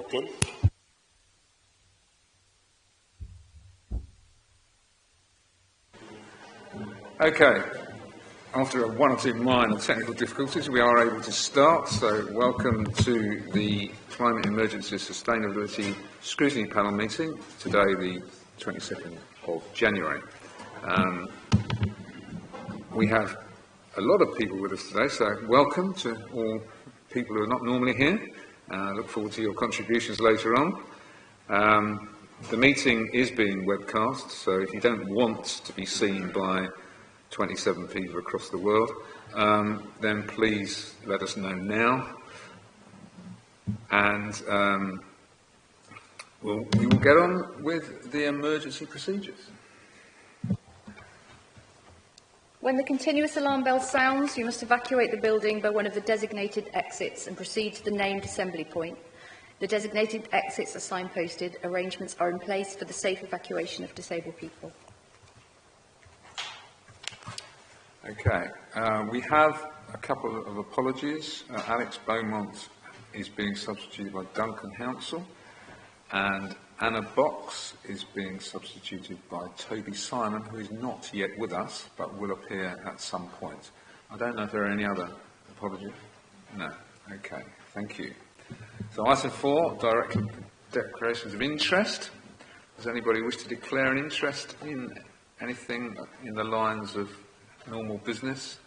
Declan. Okay, after one or two minor technical difficulties, we are able to start. So, welcome to the Climate Emergency Sustainability Scrutiny Panel meeting, today the 22nd of January. We have a lot of people with us today, so welcome to all people who are not normally here. I look forward to your contributions later on. The meeting is being webcast, so if you don't want to be seen by 27 people across the world, then please let us know now. And we will get on with the emergency procedures. When the continuous alarm bell sounds, you must evacuate the building by one of the designated exits and proceed to the named assembly point. The designated exits are signposted. Arrangements are in place for the safe evacuation of disabled people. Okay, we have a couple of apologies. Alex Beaumont is being substituted by Duncan Hounsell, and Anna Box is being substituted by Toby Simon, who is not yet with us, but will appear at some point. I don't know if there are any other apologies. No. Okay, thank you. So item 4, direct declarations of interest. Does anybody wish to declare an interest in anything in the lines of normal business?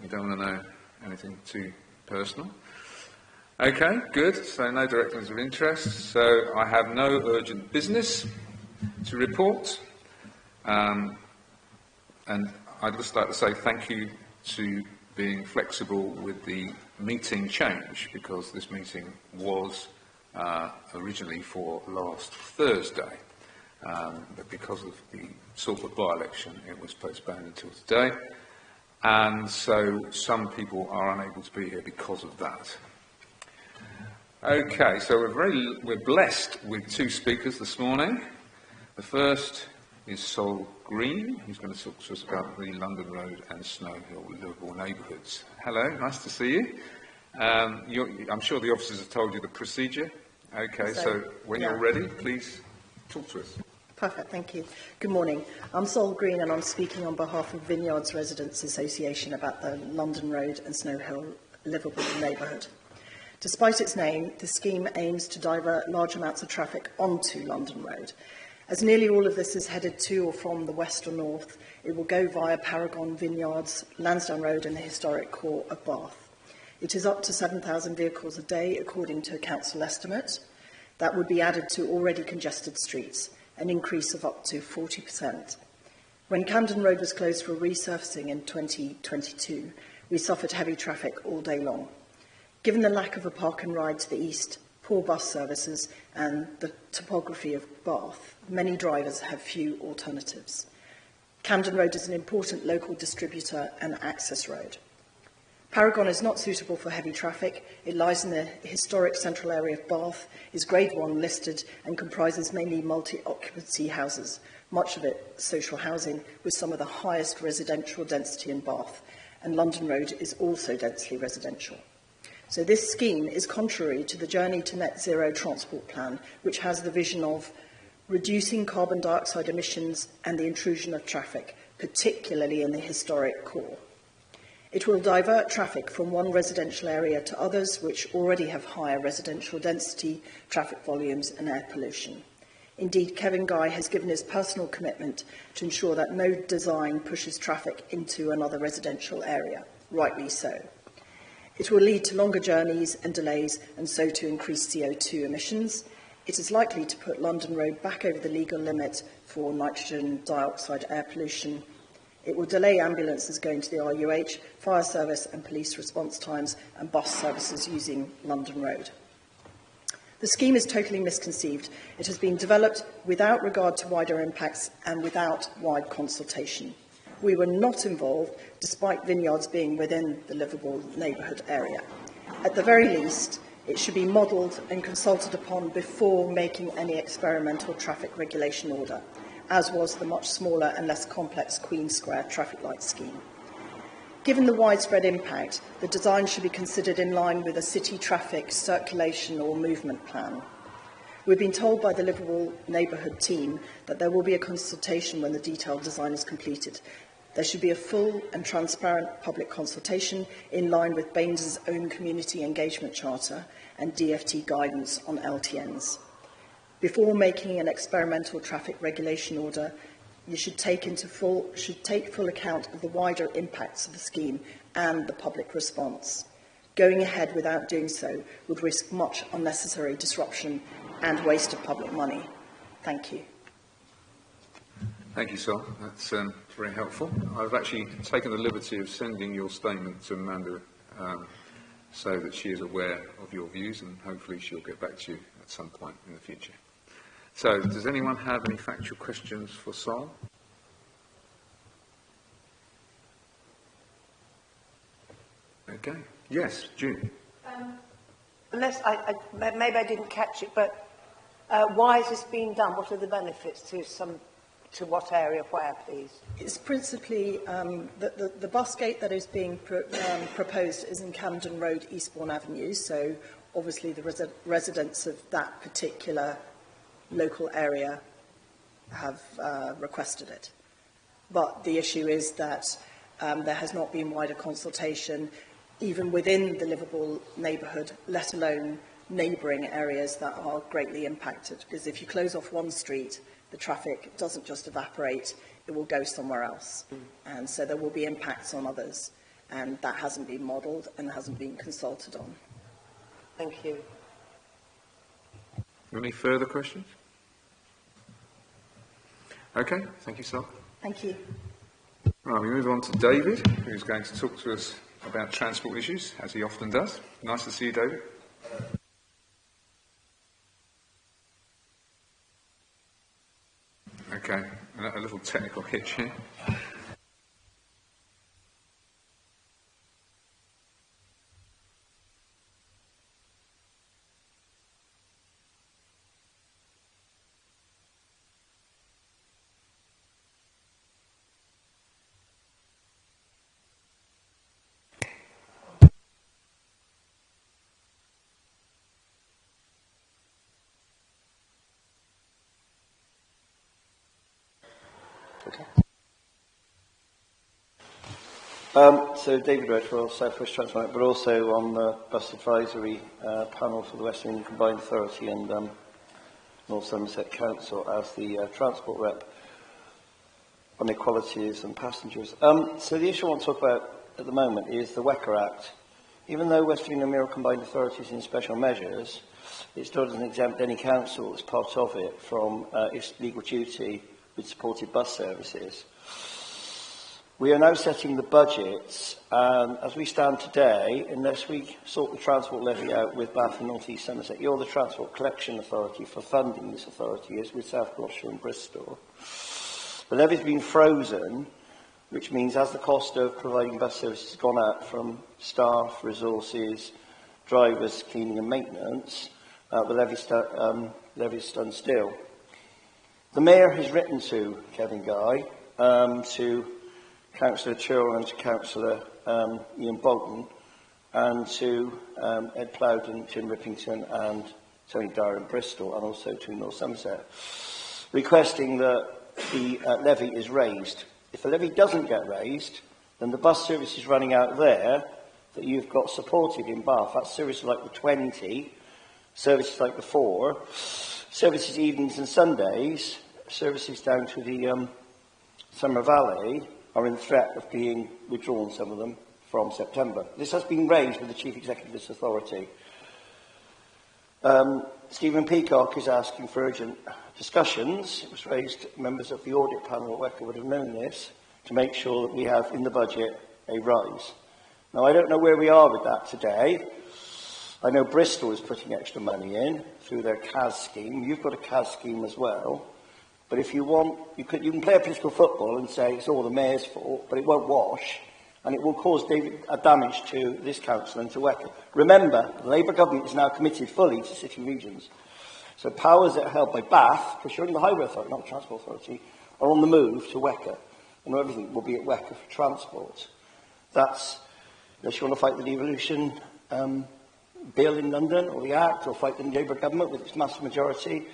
We don't want to know anything too personal. Okay, good. So no directives of interest. So I have no urgent business to report. And I'd just like to say thank you to being flexible with the meeting change, because this meeting was originally for last Thursday. But because of the Salford by-election, it was postponed until today. And so some people are unable to be here because of that. Okay, so we're blessed with two speakers this morning. The first is Sol Green, who's going to talk to us about the London Road and Snow Hill livable neighbourhoods. Hello, nice to see you. I'm sure the officers have told you the procedure. Okay, so when you're ready, please talk to us. Perfect, thank you. Good morning. I'm Sol Green, and I'm speaking on behalf of Vineyards Residents Association about the London Road and Snow Hill livable neighbourhood. Despite its name, the scheme aims to divert large amounts of traffic onto London Road. As nearly all of this is headed to or from the west or north, it will go via Paragon, Vineyards, Lansdowne Road and the historic core of Bath. It is up to 7,000 vehicles a day, according to a council estimate. That would be added to already congested streets, an increase of up to 40%. When Camden Road was closed for resurfacing in 2022, we suffered heavy traffic all day long. Given the lack of a park and ride to the east, poor bus services and the topography of Bath, many drivers have few alternatives. Camden Road is an important local distributor and access road. Paragon is not suitable for heavy traffic. It lies in the historic central area of Bath, is Grade 1 listed and comprises mainly multi-occupancy houses, much of it social housing, with some of the highest residential density in Bath, and London Road is also densely residential. So this scheme is contrary to the Journey to Net Zero Transport Plan, which has the vision of reducing carbon dioxide emissions and the intrusion of traffic, particularly in the historic core. It will divert traffic from one residential area to others which already have higher residential density, traffic volumes and air pollution. Indeed, Kevin Guy has given his personal commitment to ensure that no design pushes traffic into another residential area, rightly so. It will lead to longer journeys and delays, and so to increased CO2 emissions. It is likely to put London Road back over the legal limit for nitrogen dioxide air pollution. It will delay ambulances going to the RUH, fire service and police response times, and bus services using London Road. The scheme is totally misconceived. It has been developed without regard to wider impacts and without wide consultation. We were not involved, despite Vineyards being within the livable neighbourhood area. At the very least, it should be modelled and consulted upon before making any experimental traffic regulation order, as was the much smaller and less complex Queen Square traffic light scheme. Given the widespread impact, the design should be considered in line with a city traffic circulation or movement plan. We've been told by the Liverpool neighbourhood team that there will be a consultation when the detailed design is completed. There should be a full and transparent public consultation in line with Baines' own community engagement charter and DFT guidance on LTNs. Before making an experimental traffic regulation order, you should take full account of the wider impacts of the scheme and the public response. Going ahead without doing so would risk much unnecessary disruption and waste of public money. Thank you. Thank you, Sol. That's very helpful. I've actually taken the liberty of sending your statement to Amanda so that she is aware of your views, and hopefully she'll get back to you at some point in the future. So, does anyone have any factual questions for Sol? Okay. Yes, June. Maybe I didn't catch it, but why is this being done? What are the benefits to what area, where, please? It's principally the bus gate that is being proposed is in Camden Road, Eastbourne Avenue. So obviously the residents of that particular local area have requested it. But the issue is that there has not been wider consultation even within the Liverpool neighbourhood, let alone neighbouring areas that are greatly impacted. Because if you close off one street, the traffic doesn't just evaporate, it will go somewhere else. And so there will be impacts on others. And that hasn't been modelled and hasn't been consulted on. Thank you. Any further questions? Okay, thank you, Sol. Thank you. Right, we move on to David, who's going to talk to us about transport issues, as he often does. Nice to see you, David. Okay, a little technical hitch here. Okay. So David Redwell, South West Transport, but also on the bus advisory panel for the West England Combined Authority and North Somerset Council as the transport rep on equalities and passengers. So the issue I want to talk about at the moment is the WECA Act. Even though West England and Mirror Combined Authority is in special measures, it still doesn't exempt any council as part of it from its legal duty with supported bus services. We are now setting the budgets, and as we stand today, unless we sort the transport levy out with Bath and North East Somerset, you're the Transport Collection Authority for funding this authority, is with South Gloucestershire and Bristol. The levy's been frozen, which means as the cost of providing bus services has gone up from staff, resources, drivers, cleaning and maintenance, the levy's stood still. The Mayor has written to Kevin Guy, to Councillor Churl and to Councillor Ian Bolton, and to Ed Plowden, Jim Rippington and Tony Dyer in Bristol, and also to North Somerset, requesting that the levy is raised. If the levy doesn't get raised, then the bus services running out there that you've got supported in Bath, that's services like the 20, services like the 4, services evenings and Sundays, services down to the Summer Valley are in threat of being withdrawn, some of them, from September. This has been raised with the Chief Executive of this authority. Stephen Peacock is asking for urgent discussions. It was raised, members of the audit panel at WECA would have known this, to make sure that we have in the budget a rise. Now, I don't know where we are with that today. I know Bristol is putting extra money in through their CAS scheme. You've got a CAS scheme as well. But if you want, you can play a political football and say it's all the Mayor's fault, but it won't wash, and it will cause damage to this council and to WECA. Remember, the Labour government is now committed fully to city regions. So powers that are held by Bath, because you're in the Highway Authority, not the Transport Authority, are on the move to WECA, and everything will be at WECA for transport. That's, unless you want to fight the devolution bill in London or the Act or fight the Labour government with its massive majority,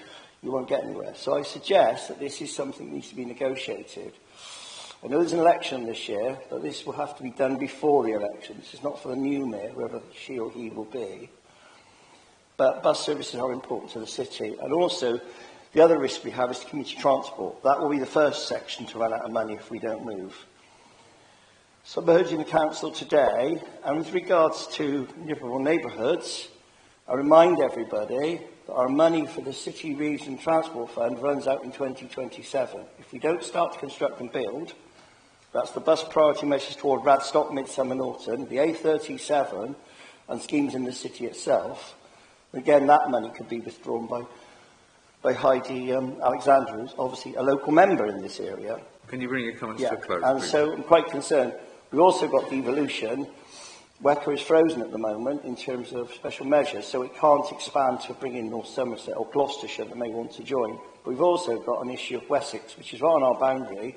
you won't get anywhere. So I suggest that this is something that needs to be negotiated. I know there's an election this year, but this will have to be done before the election. This is not for the new mayor, whoever she or he will be. But bus services are important to the city. And also, the other risk we have is community transport. That will be the first section to run out of money if we don't move. So I'm urging the council today, and with regards to Liverpool neighbourhoods, I remind everybody that our money for the City Region Transport Fund runs out in 2027. If we don't start to construct and build, that's the bus priority measures toward Radstock, Midsummer Norton, the A37 and schemes in the city itself. Again, that money could be withdrawn by Heidi Alexander, who's obviously a local member in this area. Can you bring your comments to a close, and please? so I'm quite concerned. We've also got devolution. WECA is frozen at the moment in terms of special measures, so it can't expand to bring in North Somerset or Gloucestershire that may want to join. But we've also got an issue of Wessex, which is right on our boundary,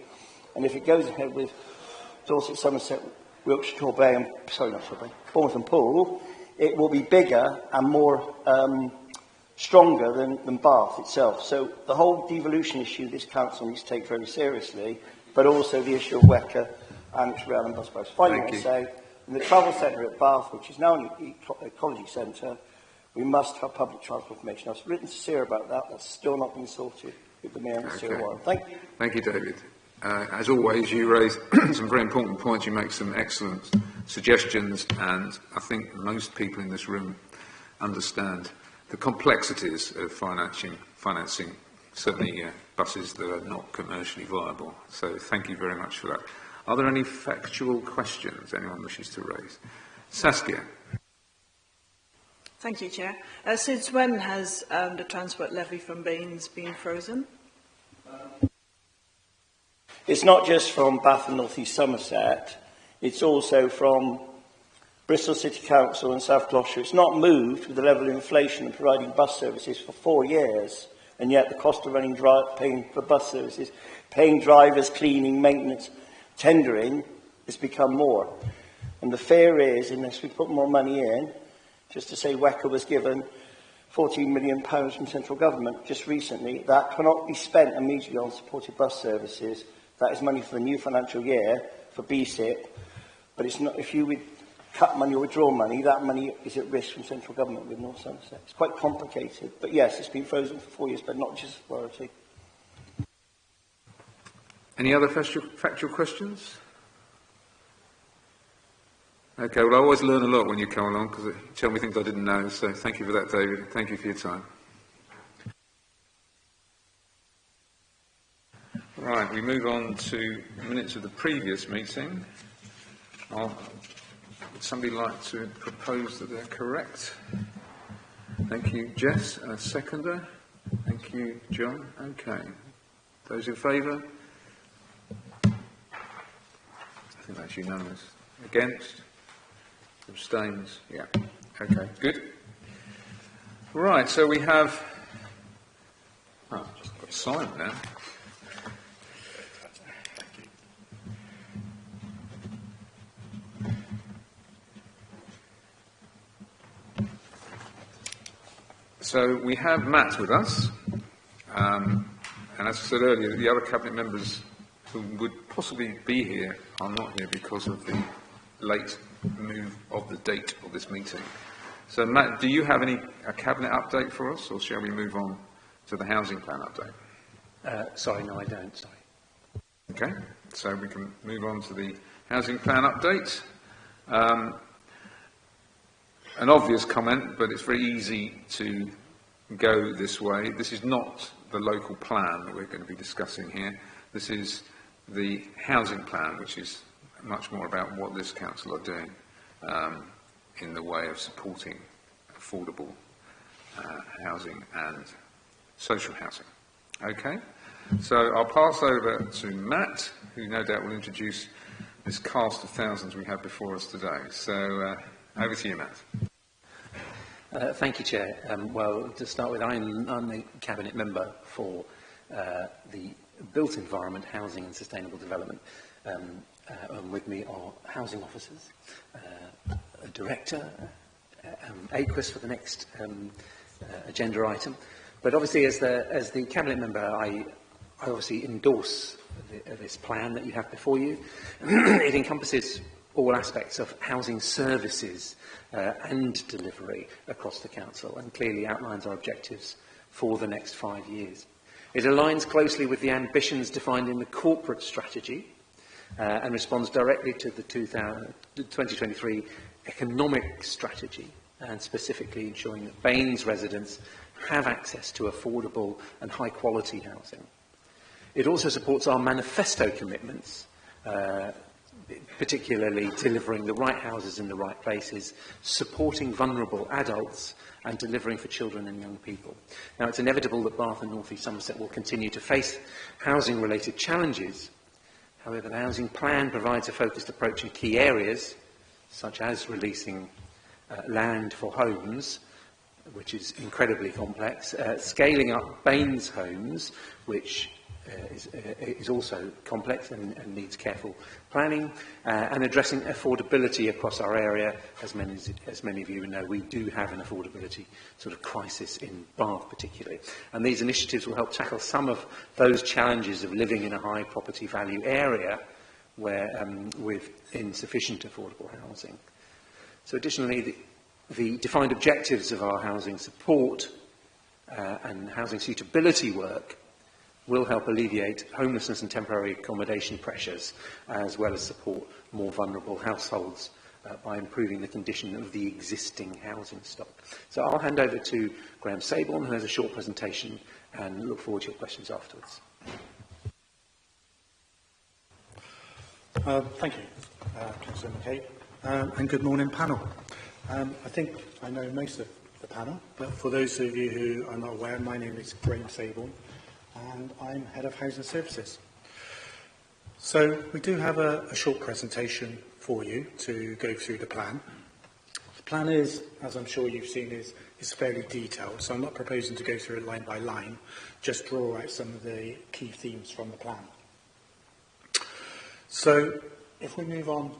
and if it goes ahead with Dorset, Somerset, Wiltshire, Torbay, and Bournemouth and Poole, it will be bigger and more stronger than Bath itself. So the whole devolution issue this council needs to take very seriously, but also the issue of WECA and rail and bus price. Finally, I want to say, in the travel centre at Bath, which is now an ecology centre, we must have public transport information. I've written to Sarah about that. That's still not been sorted with the Mayor and Sarah Warren. Thank you. Thank you, David. As always, you raise some very important points. You make some excellent suggestions, and I think most people in this room understand the complexities of financing certainly buses that are not commercially viable. So thank you very much for that. Are there any factual questions anyone wishes to raise? Saskia. Thank you, Chair. Since when has the transport levy from Baines been frozen? It's not just from Bath and North East Somerset, it's also from Bristol City Council and South Gloucestershire. It's not moved with the level of inflation and providing bus services for 4 years, and yet the cost of paying for bus services, paying drivers, cleaning, maintenance, tendering, has become more. And the fear is, unless we put more money in, just to say WECA was given £14 million from central government just recently, that cannot be spent immediately on supported bus services. That is money for the new financial year for BSIP, but it's not, if you would cut money or withdraw money, that money is at risk from central government with North Somerset. It's quite complicated, but yes, it's been frozen for 4 years, but not just priority. Any other factual questions? Okay, well, I always learn a lot when you come along because you tell me things I didn't know, so thank you for that, David. Thank you for your time. Right, we move on to minutes of the previous meeting. Would somebody like to propose that they're correct? Thank you, Jess. Seconder. Thank you, John. Okay. Those in favour? I think that's unanimous. Against? Abstains? Yeah. Okay, good. Right, so we have... Oh, just got silent now. So we have Matt with us, and as I said earlier, the other cabinet members who would possibly be here are not here because of the late move of the date of this meeting. So Matt, do you have a cabinet update for us, or shall we move on to the housing plan update? Sorry, no, I don't. Sorry. Okay, so we can move on to the housing plan update. An obvious comment, but it's very easy to go this way. This is not the local plan that we're going to be discussing here. This is the housing plan, which is much more about what this council are doing in the way of supporting affordable housing and social housing. Okay, so I'll pass over to Matt, who no doubt will introduce this cast of thousands we have before us today. So over to you, Matt. Thank you, Chair. Well, to start with, I'm the Cabinet Member for the Built Environment, Housing and Sustainable Development. And with me are housing officers, a director, AQUIS for the next agenda item. But obviously, as the Cabinet Member, I obviously endorse this plan that you have before you. It encompasses all aspects of housing services and delivery across the Council, and clearly outlines our objectives for the next 5 years. It aligns closely with the ambitions defined in the corporate strategy and responds directly to the 2023 economic strategy, and specifically ensuring that Baines residents have access to affordable and high-quality housing. It also supports our manifesto commitments, particularly delivering the right houses in the right places, supporting vulnerable adults, and delivering for children and young people. Now, it's inevitable that Bath and North East Somerset will continue to face housing-related challenges. However, the housing plan provides a focused approach in key areas, such as releasing land for homes, which is incredibly complex, scaling up Baines homes, which is also complex and needs careful planning, and addressing affordability across our area. As many of you know, we do have an affordability sort of crisis in Bath particularly. And these initiatives will help tackle some of those challenges of living in a high property value area where, with insufficient affordable housing. So additionally, the defined objectives of our housing support and housing suitability work will help alleviate homelessness and temporary accommodation pressures, as well as support more vulnerable households by improving the condition of the existing housing stock. So I'll hand over to Graham Saborn, who has a short presentation, and look forward to your questions afterwards. Thank you, Councillor McCabe, and good morning, panel. I think I know most of the panel, but for those of you who are not aware, my name is Graham Saborn, and I'm Head of Housing Services. So we do have a short presentation for you to go through the plan. The plan is, as I'm sure you've seen, is fairly detailed, so I'm not proposing to go through it line by line, just draw out some of the key themes from the plan. So if we move on.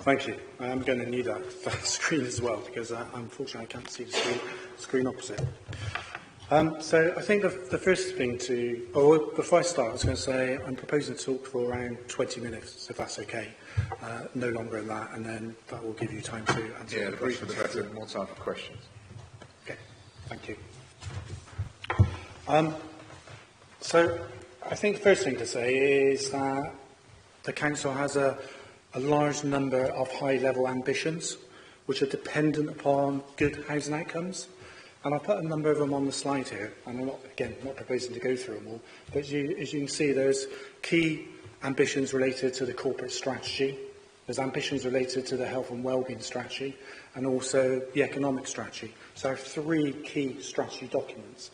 Thank you. I am going to need that screen as well, because unfortunately I can't see the screen opposite. So I think the first thing before I start, I was going to say I'm proposing to talk for around 20 minutes, if that's okay. No longer than that, and then that will give you time to answer the briefer questions. the better, more time for questions. Okay, thank you. So I think the first thing to say is that the Council has a large number of high-level ambitions which are dependent upon good housing outcomes. And I've put a number of them on the slide here, and I'm not proposing to go through them all, but as you can see, there's key ambitions related to the corporate strategy, there's ambitions related to the health and wellbeing strategy, and also the economic strategy. So I have 3 key strategy documents.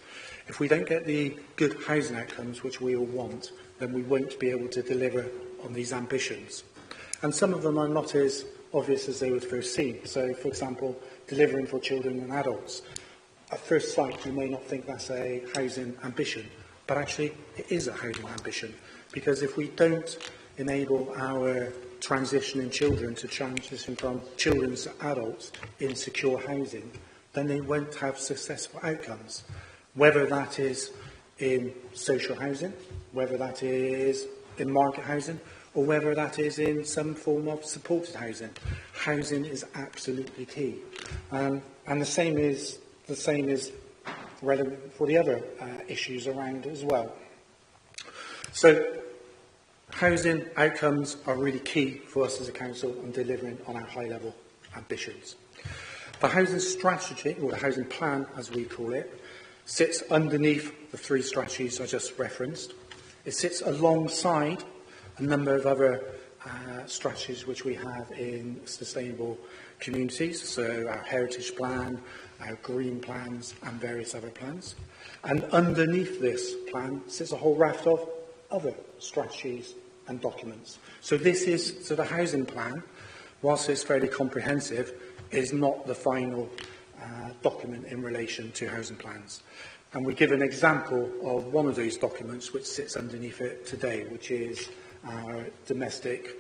If we don't get the good housing outcomes which we all want, then we won't be able to deliver on these ambitions. And some of them are not as obvious as they would first seem. So, for example, delivering for children and adults. At first sight, you may not think that's a housing ambition, but actually it is a housing ambition. Because if we don't enable our transition in children to transition from children to adults in secure housing, then they won't have successful outcomes. Whether that is in social housing, whether that is in market housing, or whether that is in some form of supported housing. Housing is absolutely key. And the same is relevant for the other issues around as well. So housing outcomes are really key for us as a council on delivering on our high-level ambitions. The housing strategy, or the housing plan as we call it, sits underneath the 3 strategies I just referenced. It sits alongside a number of other strategies which we have in sustainable communities, so our heritage plan, our green plans and various other plans. And underneath this plan sits a whole raft of other strategies and documents. So the housing plan, whilst it's fairly comprehensive, is not the final document in relation to housing plans. And we give an example of one of those documents which sits underneath it today, which is our domestic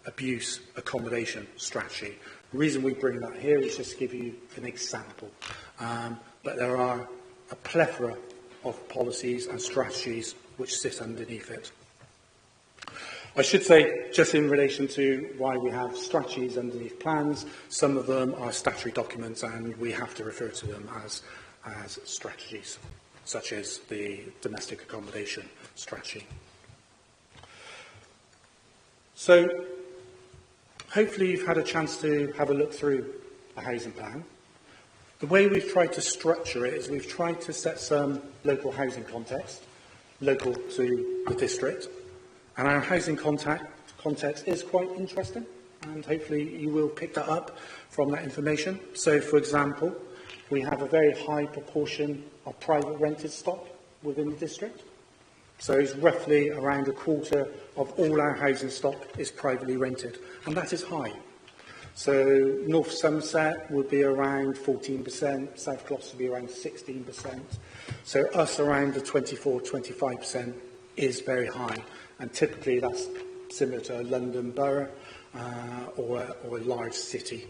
abuse accommodation strategy. The reason we bring that here is just to give you an example. But there are a plethora of policies and strategies which sit underneath it. I should say, just in relation to why we have strategies underneath plans, some of them are statutory documents and we have to refer to them as strategies, such as the domestic accommodation strategy. So, hopefully you've had a chance to have a look through a housing plan. The way we've tried to structure it is we've tried to set some local housing context, local to the district, and our housing context is quite interesting, and hopefully you will pick that up from that information. So, for example, we have a very high proportion of private rented stock within the district. So it's roughly around a quarter of all our housing stock is privately rented, and that is high. So North Somerset would be around 14%, South Gloucester would be around 16%. So us around the 24-25% is very high, and typically that's similar to a London borough or a large city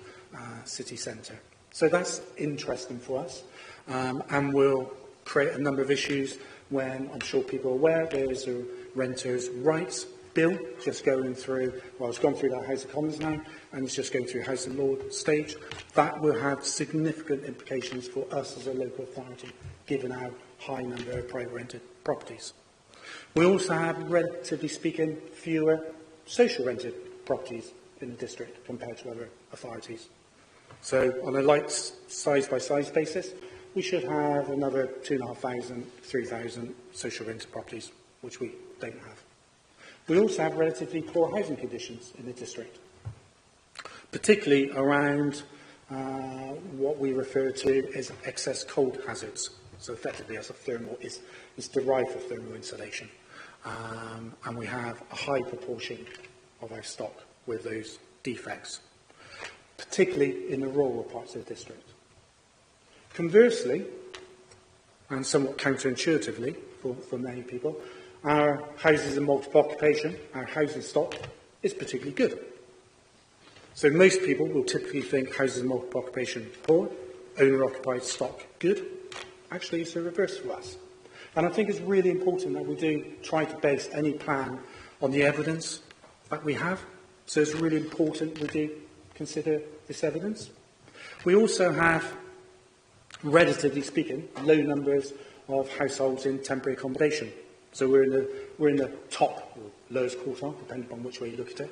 centre. So that's interesting for us, and will create a number of issues when, I'm sure people are aware, there is a renters' rights bill just going through, well, it's gone through that House of Commons now, and it's just going through House of Lords stage. That will have significant implications for us as a local authority, given our high number of private rented properties. We also have, relatively speaking, fewer social rented properties in the district compared to other authorities. So on a like size-by-size basis, we should have another 2,500, 3,000 social rented properties, which we don't have. We also have relatively poor housing conditions in the district, particularly around what we refer to as excess cold hazards. So effectively, as a thermal is derived from thermal insulation. And we have a high proportion of our stock with those defects, particularly in the rural parts of the district. Conversely, and somewhat counterintuitively for many people, our houses of multiple occupation, our housing stock, is particularly good. So most people will typically think houses of multiple occupation poor, owner-occupied stock good. Actually, it's the reverse for us. And I think it's really important that we do try to base any plan on the evidence that we have. So it's really important we do consider this evidence. We also have, relatively speaking, low numbers of households in temporary accommodation. So we're in the top, or lowest quartile, depending on which way you look at it,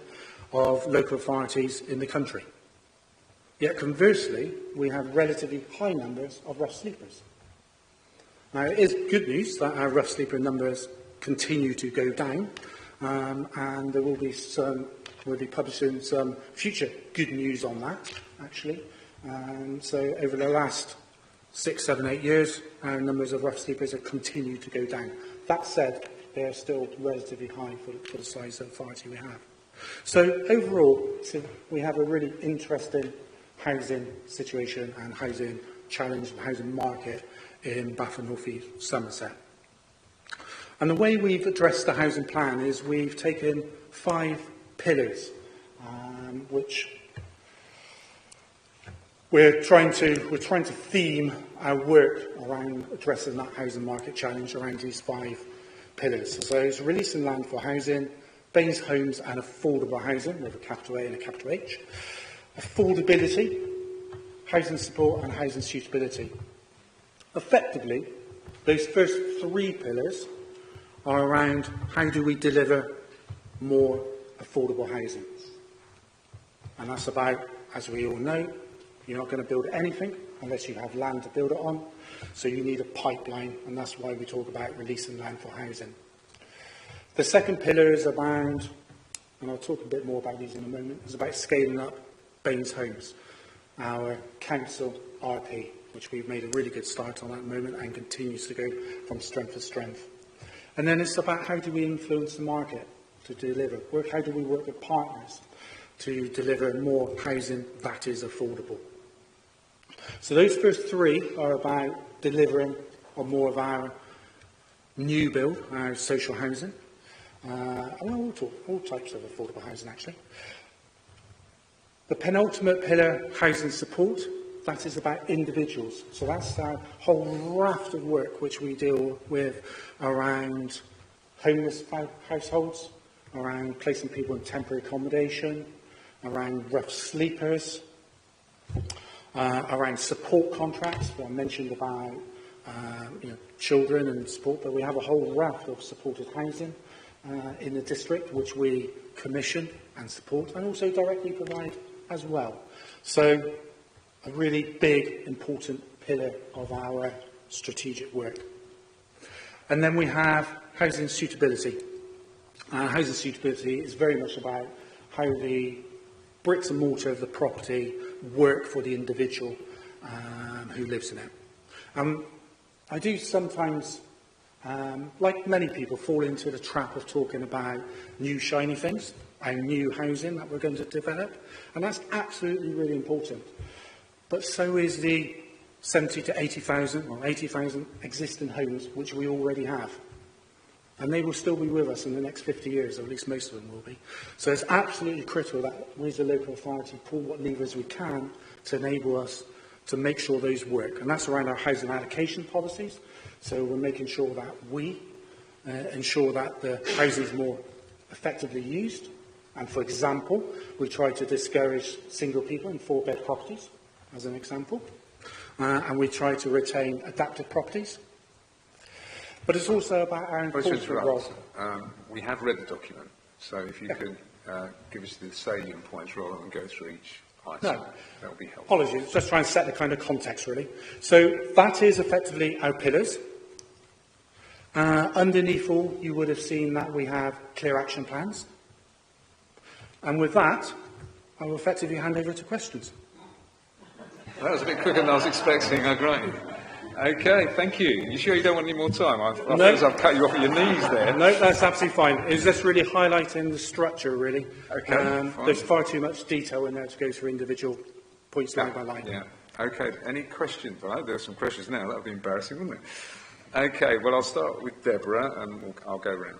of local authorities in the country. Yet conversely, we have relatively high numbers of rough sleepers. Now, it is good news that our rough sleeper numbers continue to go down, and there will be we'll be publishing some future good news on that, actually. So over the last 6, 7, 8 years, our numbers of rough sleepers have continued to go down. That said, they are still relatively high for the size of authority we have. So overall, we have a really interesting housing situation and housing challenge and housing market in Bath and North East Somerset. And the way we've addressed the housing plan is we've taken 5 pillars, which we're trying to theme our work around addressing that housing market challenge around these 5 pillars. So it's releasing land for housing, Baines Homes and affordable housing, with a capital A and a capital H. Affordability, housing support and housing suitability. Effectively, those first three pillars are around how do we deliver more affordable housing. And that's about, as we all know, you're not going to build anything unless you have land to build it on. So you need a pipeline, and that's why we talk about releasing land for housing. The second pillar is around, and I'll talk a bit more about these in a moment, is about scaling up Baines Homes, our council RP, which we've made a really good start on at the moment and continues to go from strength to strength. And then it's about how do we influence the market to deliver, how do we work with partners to deliver more housing that is affordable. So those first three are about delivering on more of our new build, our social housing, and all types of affordable housing actually. The penultimate pillar, housing support, that is about individuals. So that's our whole raft of work which we deal with around homeless households, around placing people in temporary accommodation, around rough sleepers, around support contracts. I mentioned about children and support, but we have a whole raft of supported housing in the district which we commission and support and also directly provide as well. So a really big, important pillar of our strategic work. And then we have housing suitability. Housing suitability is very much about how the bricks and mortar of the property work for the individual who lives in it. I do sometimes, like many people, fall into the trap of talking about new shiny things and new housing that we're going to develop, and that's absolutely really important. But so is the 70 to 80,000 or 80,000 existing homes which we already have. And they will still be with us in the next 50 years, or at least most of them will be. So it's absolutely critical that we as a local authority pull what levers we can to enable us to make sure those work. And that's around our housing allocation policies. So we're making sure that we ensure that the housing is more effectively used. And for example, we try to discourage single people in 4-bed properties, as an example. And we try to retain adapted properties. But it's also about our enforcement role. We have read the document, so if you could give us the salient points rather than go through each item, that would be helpful. Apologies, just try and set the kind of context, really. So that is effectively our pillars. Underneath all, you would have seen that we have clear action plans. And with that, I will effectively hand over to questions. That was a bit quicker than I was expecting. Oh, great. Okay, thank you. You sure you don't want any more time? I suppose I've cut you off at your knees there. No, that's absolutely fine. It's just really highlighting the structure, really. Okay, there's far too much detail in there to go through individual points line by line. Yeah. Okay, any questions? All right, there are some questions now. That would be embarrassing, wouldn't it? Okay, well, I'll start with Deborah, and I'll go round.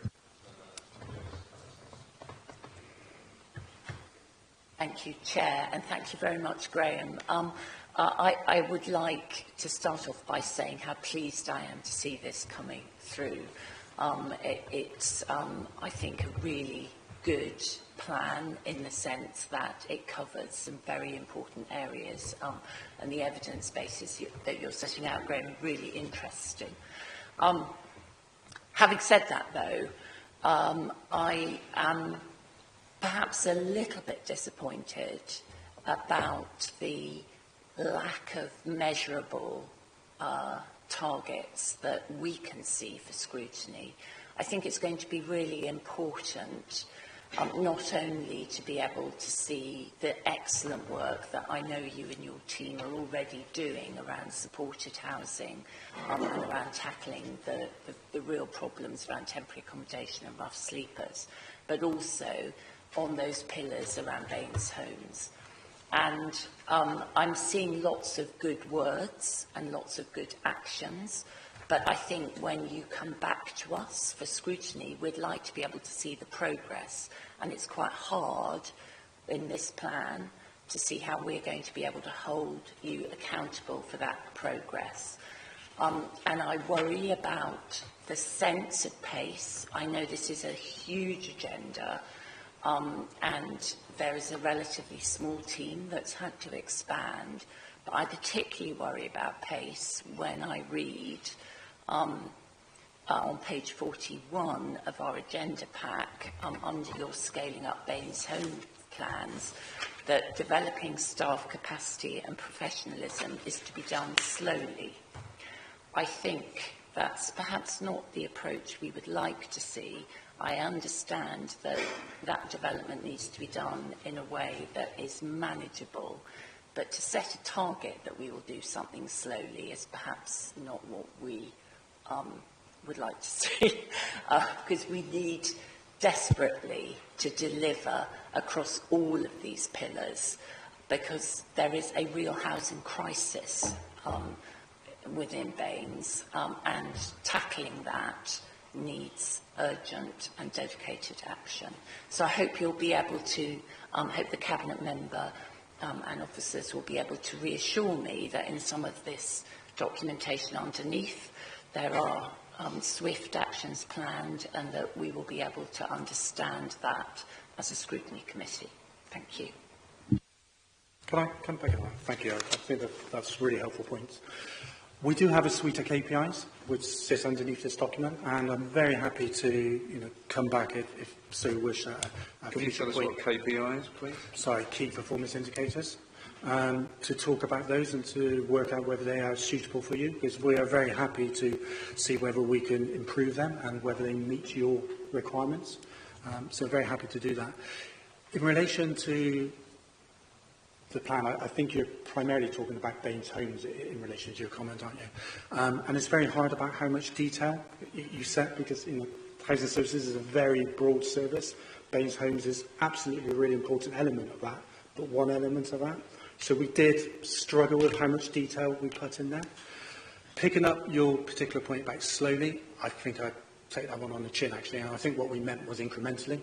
Thank you, Chair, and thank you very much, Graham. I would like to start off by saying how pleased I am to see this coming through. It's, I think, a really good plan in the sense that it covers some very important areas, and the evidence basis that you're setting out, Graham, really interesting. Having said that, though, I am perhaps a little bit disappointed about the lack of measurable targets that we can see for scrutiny. I think it's going to be really important not only to be able to see the excellent work that I know you and your team are already doing around supported housing and around tackling the real problems around temporary accommodation and rough sleepers, but also on those pillars around Baines Homes. And I'm seeing lots of good words and lots of good actions, but I think when you come back to us for scrutiny, we'd like to be able to see the progress. And it's quite hard in this plan to see how we're going to be able to hold you accountable for that progress. And I worry about the sense of pace. I know this is a huge agenda, and there is a relatively small team that's had to expand, but I particularly worry about pace when I read on page 41 of our agenda pack, under your Scaling Up Baines Home plans, that developing staff capacity and professionalism is to be done slowly. I think that's perhaps not the approach we would like to see. I understand that that development needs to be done in a way that is manageable, but to set a target that we will do something slowly is perhaps not what we would like to see, because we need desperately to deliver across all of these pillars, because there is a real housing crisis within Baines, and tackling that needs urgent and dedicated action. So I hope you'll be able to, hope the Cabinet member and officers will be able to reassure me that in some of this documentation underneath there are swift actions planned, and that we will be able to understand that as a scrutiny committee. Thank you. Can I come back on that? Thank you. I think that's really helpful points. We do have a suite of KPIs which sits underneath this document, and I'm very happy to come back if so wish at a Can you future tell us point. what KPIs, please? Sorry, key performance indicators, to talk about those and to work out whether they are suitable for you, because we are very happy to see whether we can improve them and whether they meet your requirements. So very happy to do that. In relation to the plan, I think you're primarily talking about Baines Homes in relation to your comment, aren't you? And it's very hard about how much detail you set, because housing services is a very broad service. Baines Homes is absolutely a really important element of that, but one element of that. So we did struggle with how much detail we put in there. Picking up your particular point about slowly, I think I'd take that one on the chin, actually, and I think what we meant was incrementally,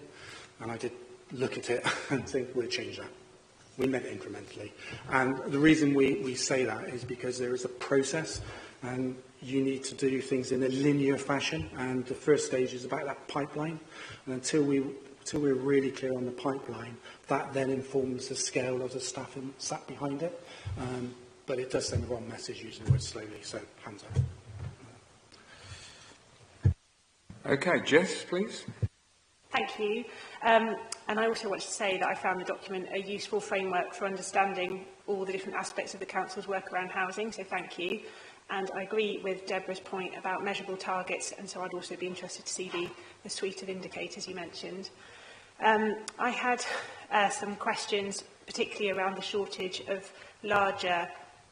and I did look at it and think we'll change that. We meant incrementally. And the reason we say that is because there is a process, and you need to do things in a linear fashion, and the first stage is about that pipeline, and until we're really clear on the pipeline, that then informs the scale of the staff sat behind it. But it does send the wrong message using the word slowly, so hands up. Okay, Jess, please. Thank you. And I also want to say that I found the document a useful framework for understanding all the different aspects of the Council's work around housing, so thank you. And I agree with Deborah's point about measurable targets, and so I'd also be interested to see the suite of indicators you mentioned. I had some questions, particularly around the shortage of larger,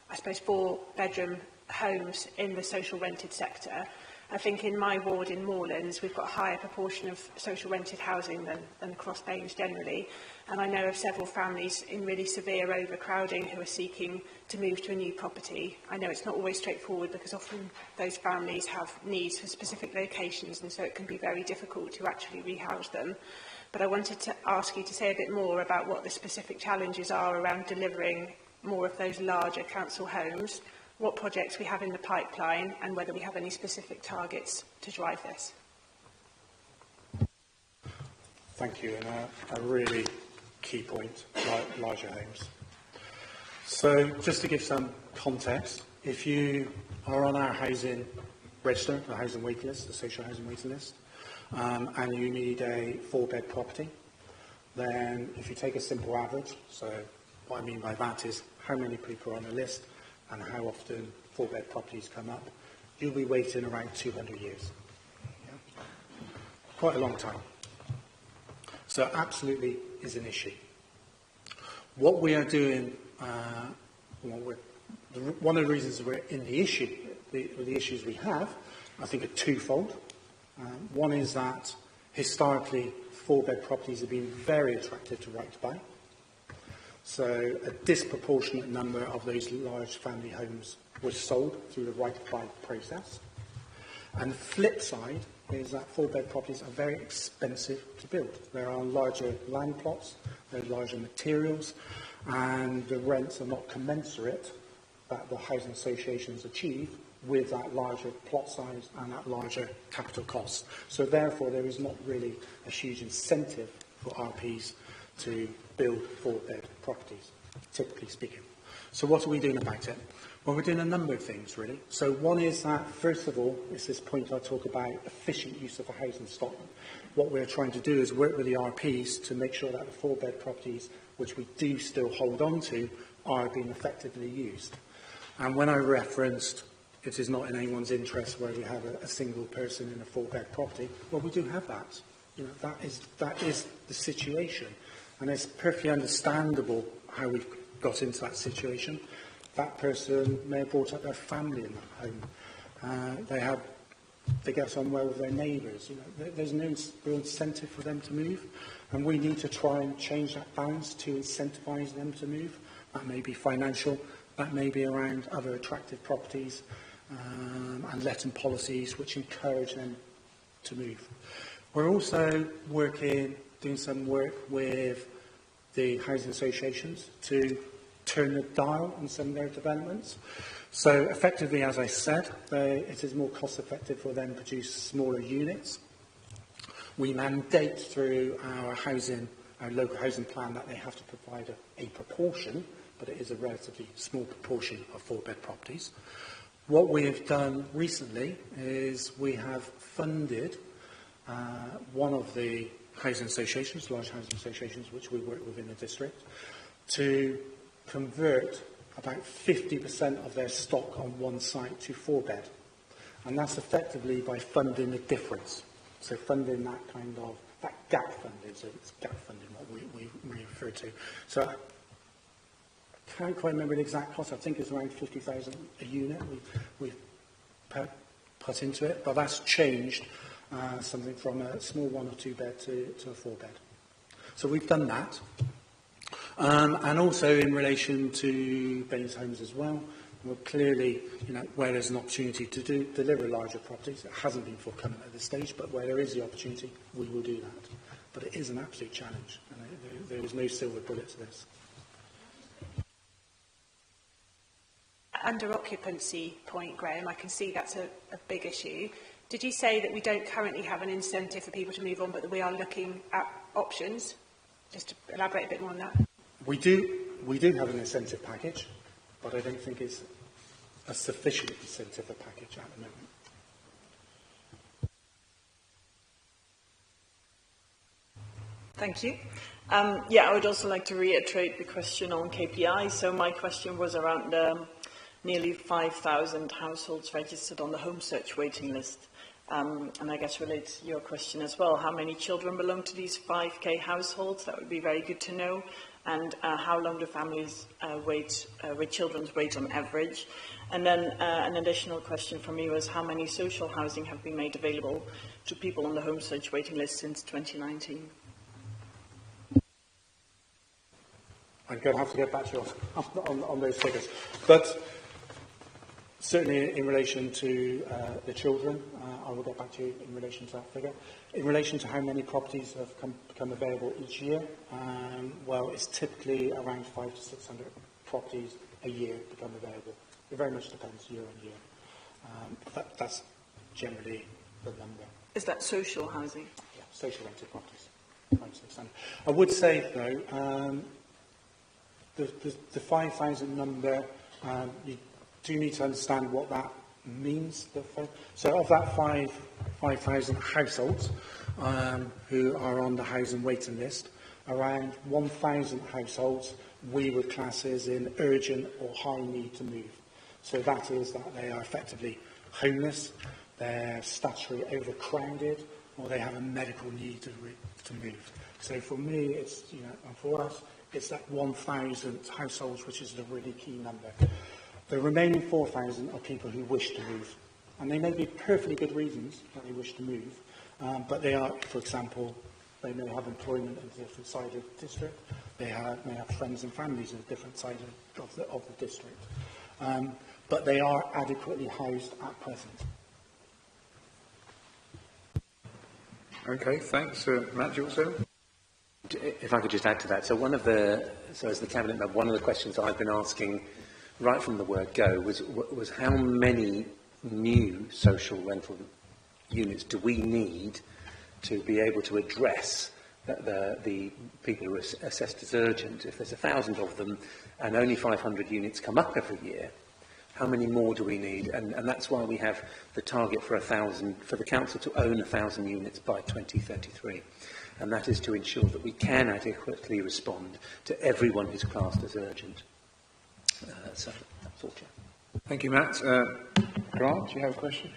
I suppose, 4-bedroom homes in the social rented sector. I think in my ward in Moorlands, we've got a higher proportion of social rented housing than across Baines generally. And I know of several families in really severe overcrowding who are seeking to move to a new property. I know it's not always straightforward, because often those families have needs for specific locations, and so it can be very difficult to actually rehouse them. But I wanted to ask you to say a bit more about what the specific challenges are around delivering more of those larger council homes, what projects we have in the pipeline, and whether we have any specific targets to drive this. Thank you, and a really key point, larger homes. So just to give some context, if you are on our housing register, the housing waiting list, the social housing waiting list, and you need a 4-bed property, then if you take a simple average, so what I mean by that is how many people are on the list and how often 4-bed properties come up, you'll be waiting around 200 years. Yeah? Quite a long time. So absolutely is an issue. What we are doing, one of the reasons we're in the issue, the issues we have, I think are twofold. One is that historically 4-bed properties have been very attractive to Right to Buy. So a disproportionate number of those large family homes were sold through the Right to Buy process. And the flip side is that 4-bed properties are very expensive to build. There are larger land plots, there are larger materials, and the rents are not commensurate that the housing associations achieve with that larger plot size and that larger capital cost. So therefore, there is not really a huge incentive for RPs to build 4-bed properties, typically speaking. So what are we doing about it? Well, we're doing a number of things, really. So one is that, first of all, it's this point I talk about efficient use of the housing stock. What we're trying to do is work with the RPs to make sure that the 4-bed properties, which we do still hold on to, are being effectively used. And when I referenced it is not in anyone's interest where we have a single person in a 4-bed property, well, we do have that. You know, that is the situation. And it's perfectly understandable how we've got into that situation. That person may have brought up their family in that home. They get on well with their neighbours. You know, there's no real incentive for them to move, and we need to try and change that balance to incentivise them to move. That may be financial, that may be around other attractive properties and letting policies which encourage them to move. We're also doing some work with the housing associations to turn the dial on some of their developments. So effectively, as I said, it is more cost effective for them to produce smaller units. We mandate through our local housing plan that they have to provide a proportion, but it is a relatively small proportion of 4-bed properties. What we have done recently is we have funded one of the housing associations, large housing associations, which we work with in the district, to convert about 50% of their stock on one site to 4-bed. And that's effectively by funding the difference. So funding that gap funding, so it's gap funding what we refer to. So I can't quite remember the exact cost. I think it's around 50,000 a unit we've put into it, but that's changed something from a small 1 or 2-bed to a 4-bed. So we've done that. And also in relation to Baines Homes as well, well, clearly, you know, where there's an opportunity to deliver larger properties, it hasn't been forthcoming at this stage, but where there is the opportunity, we will do that. But it is an absolute challenge, and there is no silver bullet to this. Under occupancy point, Graham, I can see that's a big issue. Did you say that we don't currently have an incentive for people to move on, but that we are looking at options? Just to elaborate a bit more on that. We do have an incentive package, but I don't think it's a sufficient incentive package at the moment. Thank you. I would also like to reiterate the question on KPI. So my question was around nearly 5,000 households registered on the home search waiting list. And I guess relates to your question as well. How many children belong to these 5K households? That would be very good to know. And how long do families wait, with children's wait on average? And then an additional question from me was how many social housing have been made available to people on the home search waiting list since 2019? I'm going to have to get back to you on those figures. But certainly in relation to the children, I will get back to you in relation to that figure. In relation to how many properties have become available each year, well, it's typically around 500 to 600 properties a year become available. It very much depends year on year. That's generally the number. Is that social housing? Yeah, social rented properties. 500 to 600. I would say, though, the 5,000 number, you do need to understand what that means. So of that 5,000 households who are on the housing waiting list, around 1,000 households we would class as in urgent or high need to move. So that is that they are effectively homeless, they're statutorily overcrowded, or they have a medical need to move. So for me, it's, you know, and for us, it's that 1,000 households, which is the really key number. The remaining 4,000 are people who wish to move. And they may be perfectly good reasons that they wish to move, but they are, for example, they may have employment in a different side of the district. They may have friends and families in a different side of the district. But they are adequately housed at present. Okay, thanks. Matt, do you also? If I could just add to that. So as the Cabinet member, one of the questions I've been asking right from the word go was how many new social rental units do we need to be able to address the people who are assessed as urgent? If there's 1,000 of them and only 500 units come up every year, how many more do we need? And that's why we have the target for 1,000, for the council to own 1,000 units by 2033. And that is to ensure that we can adequately respond to everyone who's classed as urgent. So that's all, Chair. Thank you, Matt. Grant, do you have a question?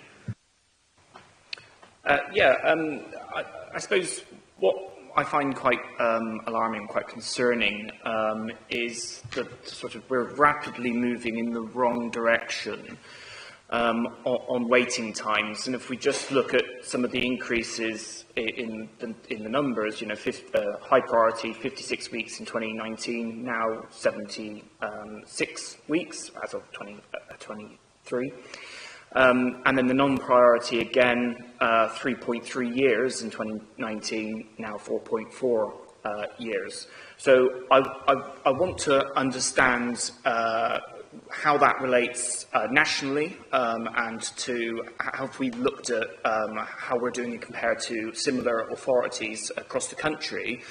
I suppose what I find quite alarming, quite concerning, is that we're rapidly moving in the wrong direction on waiting times. And if we just look at some of the increases in the numbers, high priority 56 weeks in 2019, now 76 weeks as of 2023. And then the non-priority again, 3.3 years in 2019, now 4.4 years. So I want to understand how that relates nationally, and to how we looked at how we're doing it compared to similar authorities across the country.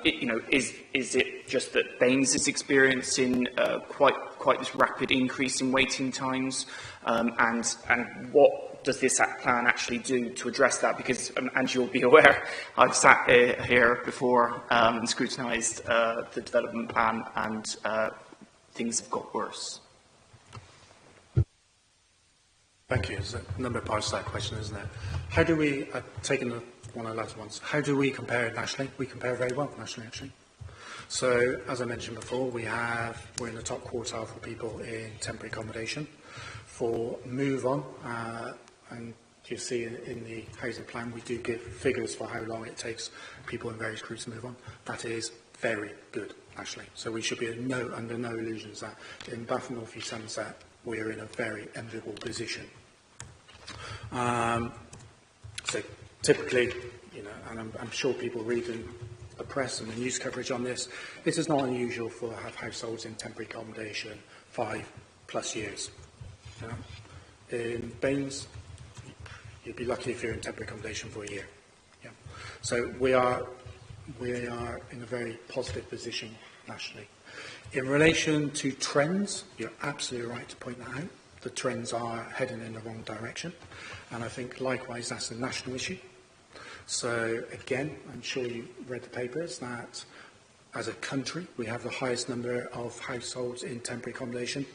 Is it just that Baines is experiencing quite this rapid increase in waiting times, and what does this plan actually do to address that? Because, and you'll be aware, I've sat here before and scrutinised the development plan, and things have got worse. Thank you. There's a number of parts to that question, isn't there? How do we, taking one of the latter ones, how do we compare nationally? We compare very well nationally, actually. So, as I mentioned before, we're in the top quartile for people in temporary accommodation. For move on, and you see in the housing plan, we do give figures for how long it takes people in various groups to move on. That is very good, actually. So we should be under no illusions that in Bath and North East Somerset, we are in a very enviable position. So typically, and I'm sure people read in the press and the news coverage on this, it is not unusual to have households in temporary accommodation 5+ years. In Baines, you'd be lucky if you're in temporary accommodation for a year. Yeah. So we are in a very positive position nationally. In relation to trends, you're absolutely right to point that out. The trends are heading in the wrong direction, and I think likewise that's a national issue. So again, I'm sure you read the papers that as a country we have the highest number of households in temporary accommodation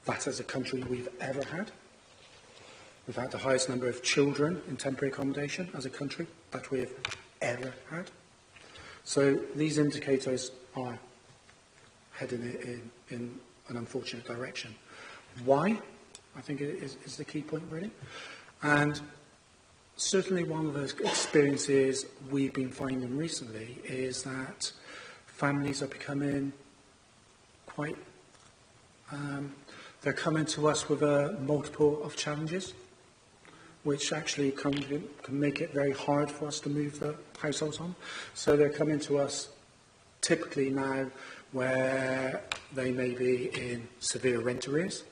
that as a country we've ever had. We've had the highest number of children in temporary accommodation as a country that we have ever had. So these indicators are heading in an unfortunate direction. Why? I think it is the key point, really. And certainly one of the experiences we've been finding recently is that families are becoming quite, they're coming to us with a multiple of challenges, which actually can make it very hard for us to move the households on. So they're coming to us typically now where they may be in severe rent arrears,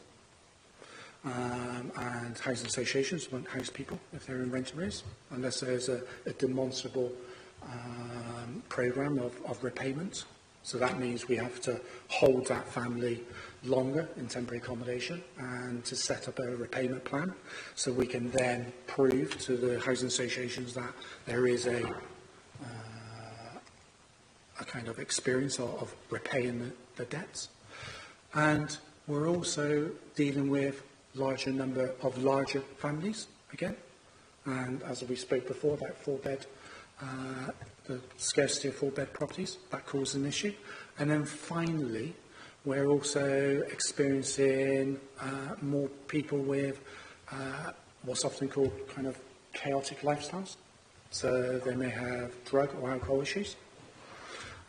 and housing associations won't house people if they're in rent arrears, unless there's a demonstrable programme of repayment. So that means we have to hold that family longer in temporary accommodation and to set up a repayment plan, so we can then prove to the housing associations that there is a kind of experience of repaying the debts. And we're also dealing with larger number of larger families again, and as we spoke before about the scarcity of 4-bed properties, that causes an issue. And then finally, we're also experiencing more people with what's often called kind of chaotic lifestyles. So they may have drug or alcohol issues.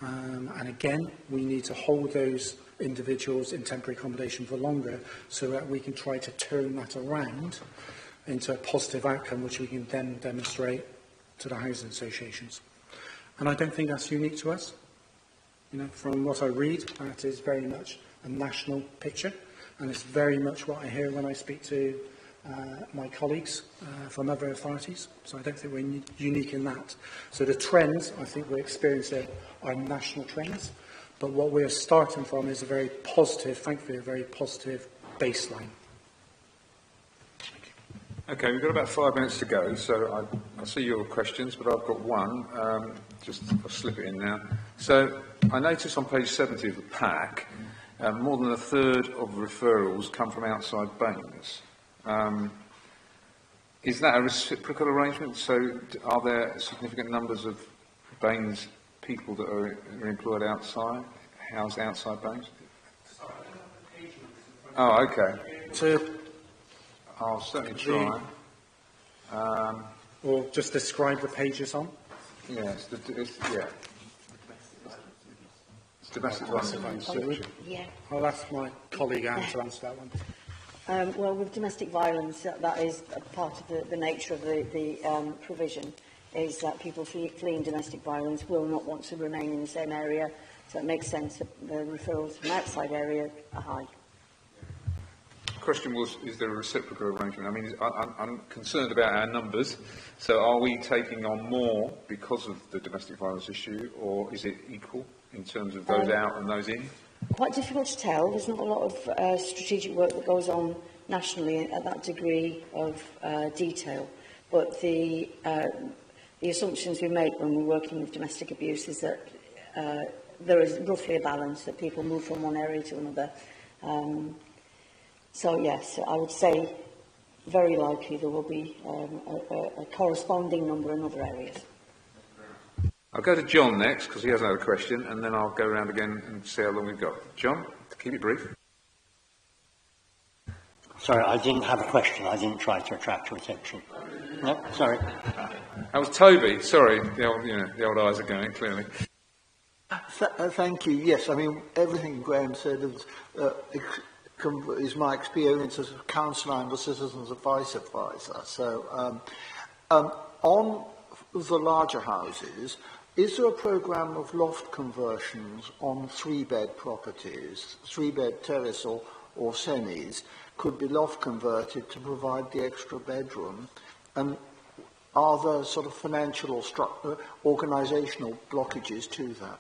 And again, we need to hold those individuals in temporary accommodation for longer so that we can try to turn that around into a positive outcome, which we can then demonstrate to the housing associations. And I don't think that's unique to us. From what I read, that is very much a national picture, and it's very much what I hear when I speak to my colleagues from other authorities, so I don't think we're unique in that. So the trends, I think we're experiencing are national trends, but what we're starting from is a very positive, thankfully, a very positive baseline. Okay, we've got about 5 minutes to go, so I see your questions, but I've got one. I'll slip it in now. So I notice on page 70 of the pack, more than a third of referrals come from outside Baines. Is that a reciprocal arrangement? So are there significant numbers of Baines people that are employed outside, housed outside Baines? Oh, okay. I'll certainly try. Or just describe the pages on? Yes, it's domestic violence. Yeah. I'll ask my colleague Anne to answer that one. Well, with domestic violence, that is a part of the nature of the provision, is that people fleeing domestic violence will not want to remain in the same area, so it makes sense that the referrals from outside area are high. The question was, is there a reciprocal arrangement? I mean, I'm concerned about our numbers, so are we taking on more because of the domestic violence issue, or is it equal in terms of those out and those in? Quite difficult to tell. There's not a lot of strategic work that goes on nationally at that degree of detail, but the assumptions we make when we're working with domestic abuse is that there is roughly a balance, that people move from one area to another. So yes, I would say very likely there will be a corresponding number in other areas. I'll go to John next, because he has another question, and then I'll go around again and see how long we've got. John, keep it brief. Sorry, I didn't have a question. I didn't try to attract your attention. No, sorry. That was Toby. Sorry, the old eyes are going, clearly. Thank you. Yes, I mean, everything Graham said is my experience as a counsellor and a citizens advice advisor. So on the larger houses, is there a programme of loft conversions on 3-bed properties, 3-bed terrace or semis, could be loft converted to provide the extra bedroom? And are there sort of financial or organisational blockages to that?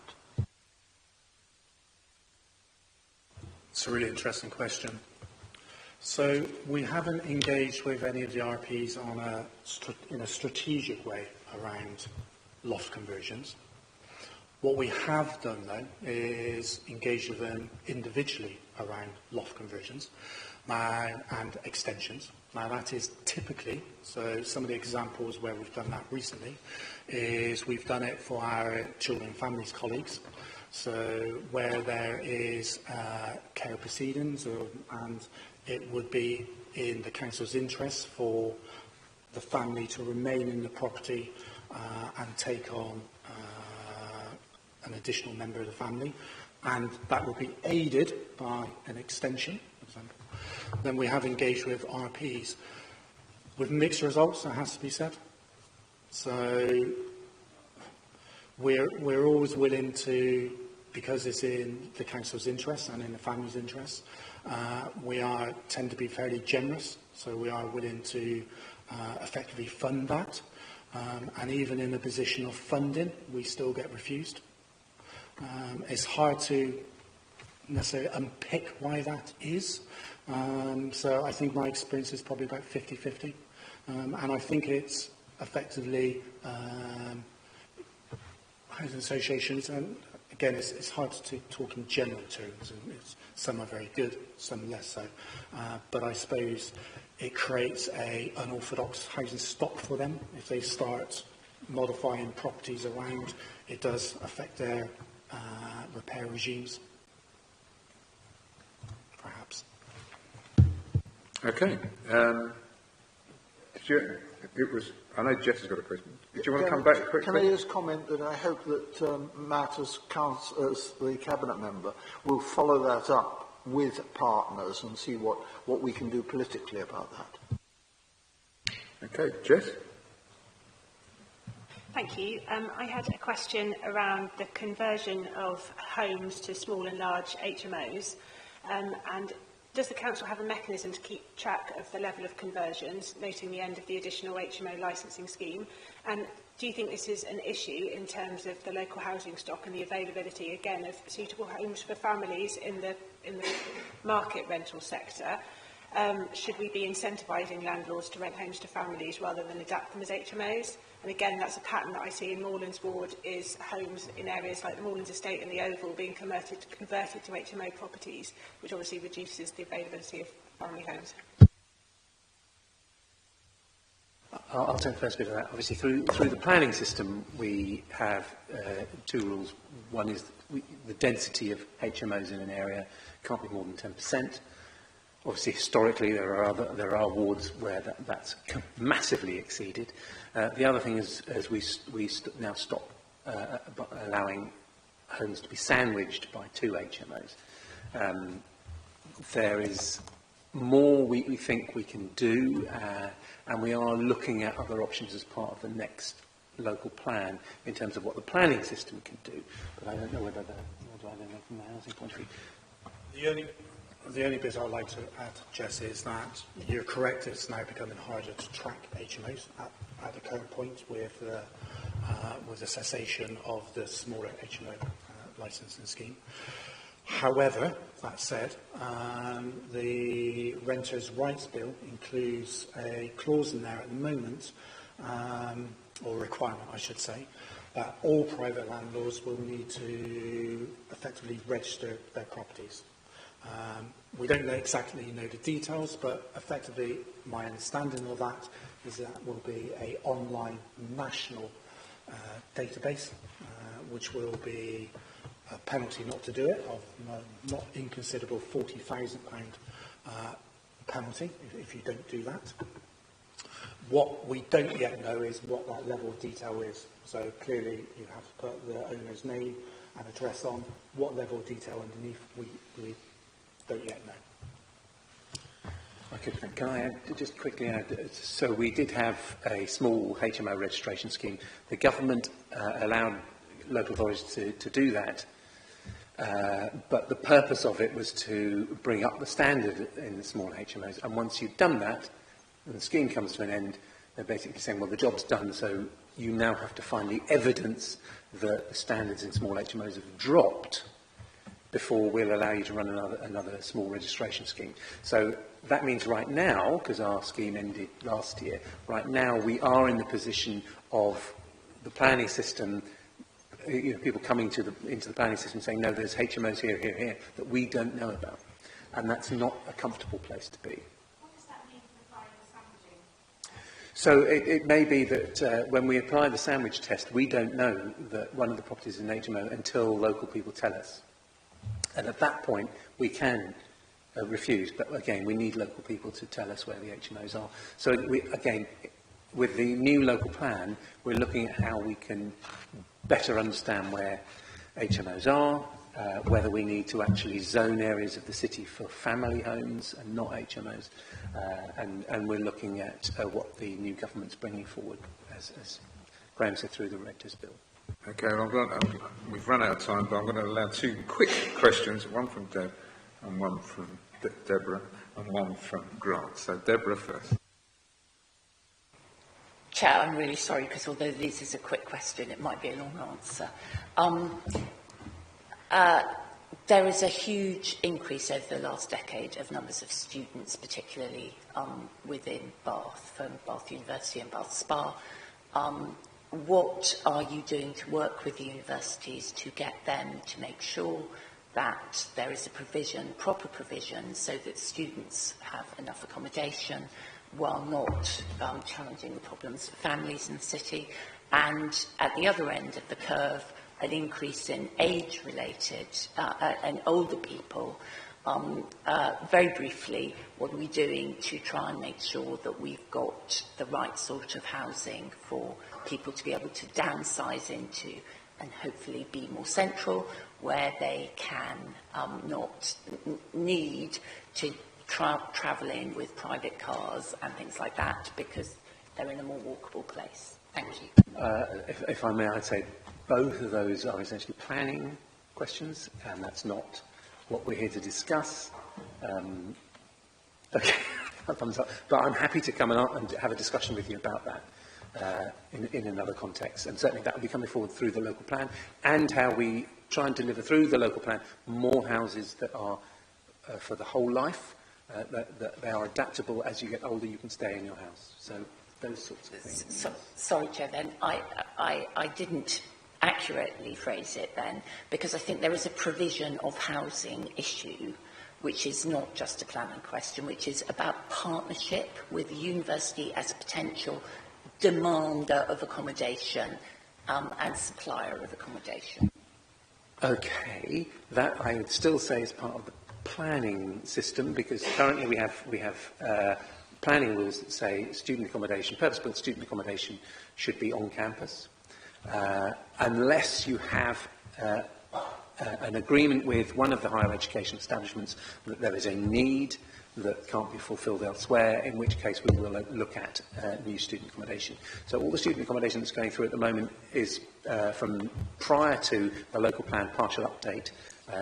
It's a really interesting question. So we haven't engaged with any of the RPs in a strategic way around loft conversions. What we have done, though, is engage with them individually around loft conversions and extensions. Now, that is typically, so some of the examples where we've done that recently, is we've done it for our children and families colleagues. So where there is care proceedings, and it would be in the council's interest for the family to remain in the property and take on an additional member of the family, and that would be aided by an extension, for example. Then we have engaged with RPs with mixed results, that has to be said. So we're always willing to, because it's in the council's interest and in the family's interest, we tend to be fairly generous, so we are willing to effectively fund that. And even in a position of funding, we still get refused. It's hard to necessarily unpick why that is. So I think my experience is probably about 50-50. And I think it's effectively housing associations, and again, it's hard to talk in general terms. And some are very good, some less so. But I suppose it creates an unorthodox housing stock for them. If they start modifying properties around, it does affect their repair regimes, perhaps. Okay. I know Jeff has got a question. Do you want to come back quickly? Can I just comment that I hope that Matt, as the Cabinet member, will follow that up with partners and see what we can do politically about that. Okay, Jeff? Thank you. I had a question around the conversion of homes to small and large HMOs. And does the council have a mechanism to keep track of the level of conversions, noting the end of the additional HMO licensing scheme? And do you think this is an issue in terms of the local housing stock and the availability, again, of suitable homes for families in the market rental sector? Should we be incentivising landlords to rent homes to families rather than adapt them as HMOs? And again, that's a pattern that I see in Moorlands Ward, is homes in areas like the Moorlands Estate and the Oval being converted to HMO properties, which obviously reduces the availability of family homes. I'll take the first bit of that. Obviously, through the planning system, we have two rules. One is the density of HMOs in an area can't be more than 10%. Obviously, historically, there are wards where that's massively exceeded. The other thing is, as we now stop allowing homes to be sandwiched by two HMOs. There is more we think we can do, and we are looking at other options as part of the next local plan in terms of what the planning system can do. But I don't know whether I don't know from the housing point of view. The only bit I'd like to add, Jess, is that you're correct, it's now becoming harder to track HMOs at the current point with the cessation of the smaller HMO licensing scheme. However, that said, the Renters' Rights Bill includes a clause in there at the moment, or requirement, I should say, that all private landlords will need to effectively register their properties. We don't exactly know the details, but effectively my understanding of that is that will be an online national database, which will be a penalty not to do it, of not inconsiderable £40,000 penalty if you don't do that. What we don't yet know is what that level of detail is. So clearly you have to put the owner's name and address on. What level of detail underneath we don't yet know. Can I just quickly add, so we did have a small HMO registration scheme. The government allowed local authorities to do that, but the purpose of it was to bring up the standard in the small HMOs. And once you've done that, and the scheme comes to an end, they're basically saying, well, the job's done, so you now have to find the evidence that the standards in small HMOs have dropped before we'll allow you to run another small registration scheme. So that means right now, because our scheme ended last year, right now we are in the position of the planning system, people coming into the planning system saying, no, there's HMOs here, here, here, that we don't know about. And that's not a comfortable place to be. What does that mean for applying the sandwiching? So it may be that when we apply the sandwich test, we don't know that one of the properties is an HMO until local people tell us. And at that point, we can refuse. But again, we need local people to tell us where the HMOs are. So again, with the new local plan, we're looking at how we can better understand where HMOs are, whether we need to actually zone areas of the city for family homes and not HMOs. And we're looking at what the new government's bringing forward, as Graham said, through the Renters' Bill. Okay, well, we've run out of time, but I'm going to allow two quick questions, one from Deb and one from Deborah and one from Grant. So Deborah first. Chair, I'm really sorry, because although this is a quick question, it might be a long answer. There is a huge increase over the last decade of numbers of students, particularly within Bath, from Bath University and Bath Spa. What are you doing to work with the universities to get them to make sure that there is a provision, proper provision, so that students have enough accommodation while not challenging the problems of families in the city? And at the other end of the curve, an increase in age-related and older people. Very briefly, what are we doing to try and make sure that we've got the right sort of housing for people to be able to downsize into and hopefully be more central, where they can not need to travel in with private cars and things like that, because they're in a more walkable place? Thank you. If I may, I'd say both of those are essentially planning questions, and that's not what we're here to discuss. Okay, thumbs up. But I'm happy to come and have a discussion with you about that in another context. And certainly that will be coming forward through the local plan, and how we try and deliver through the local plan more houses that are for the whole life, that they are adaptable. As you get older, you can stay in your house. So those sorts of things. Sorry, Chair, then. I didn't accurately phrase it then, because I think there is a provision of housing issue which is not just a planning question, which is about partnership with the university as a potential demander of accommodation and supplier of accommodation. Okay, that I would still say is part of the planning system, because currently we have planning rules that say student accommodation, purpose-built student accommodation, should be on campus, unless you have an agreement with one of the higher education establishments that there is a need that can't be fulfilled elsewhere, in which case we will look at new student accommodation. So all the student accommodation that's going through at the moment is from prior to the local plan partial update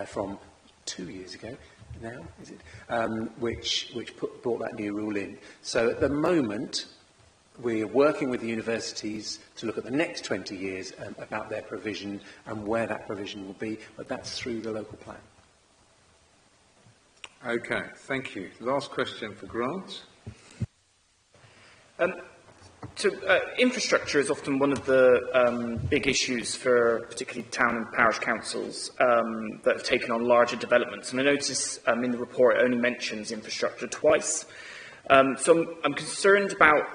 from 2 years ago now, is it? Which brought that new rule in. So at the moment, we're working with the universities to look at the next 20 years about their provision and where that provision will be, but that's through the local plan. Okay, thank you. Last question for Grant. Infrastructure is often one of the big issues for particularly town and parish councils that have taken on larger developments. And I notice in the report it only mentions infrastructure twice. So I'm concerned about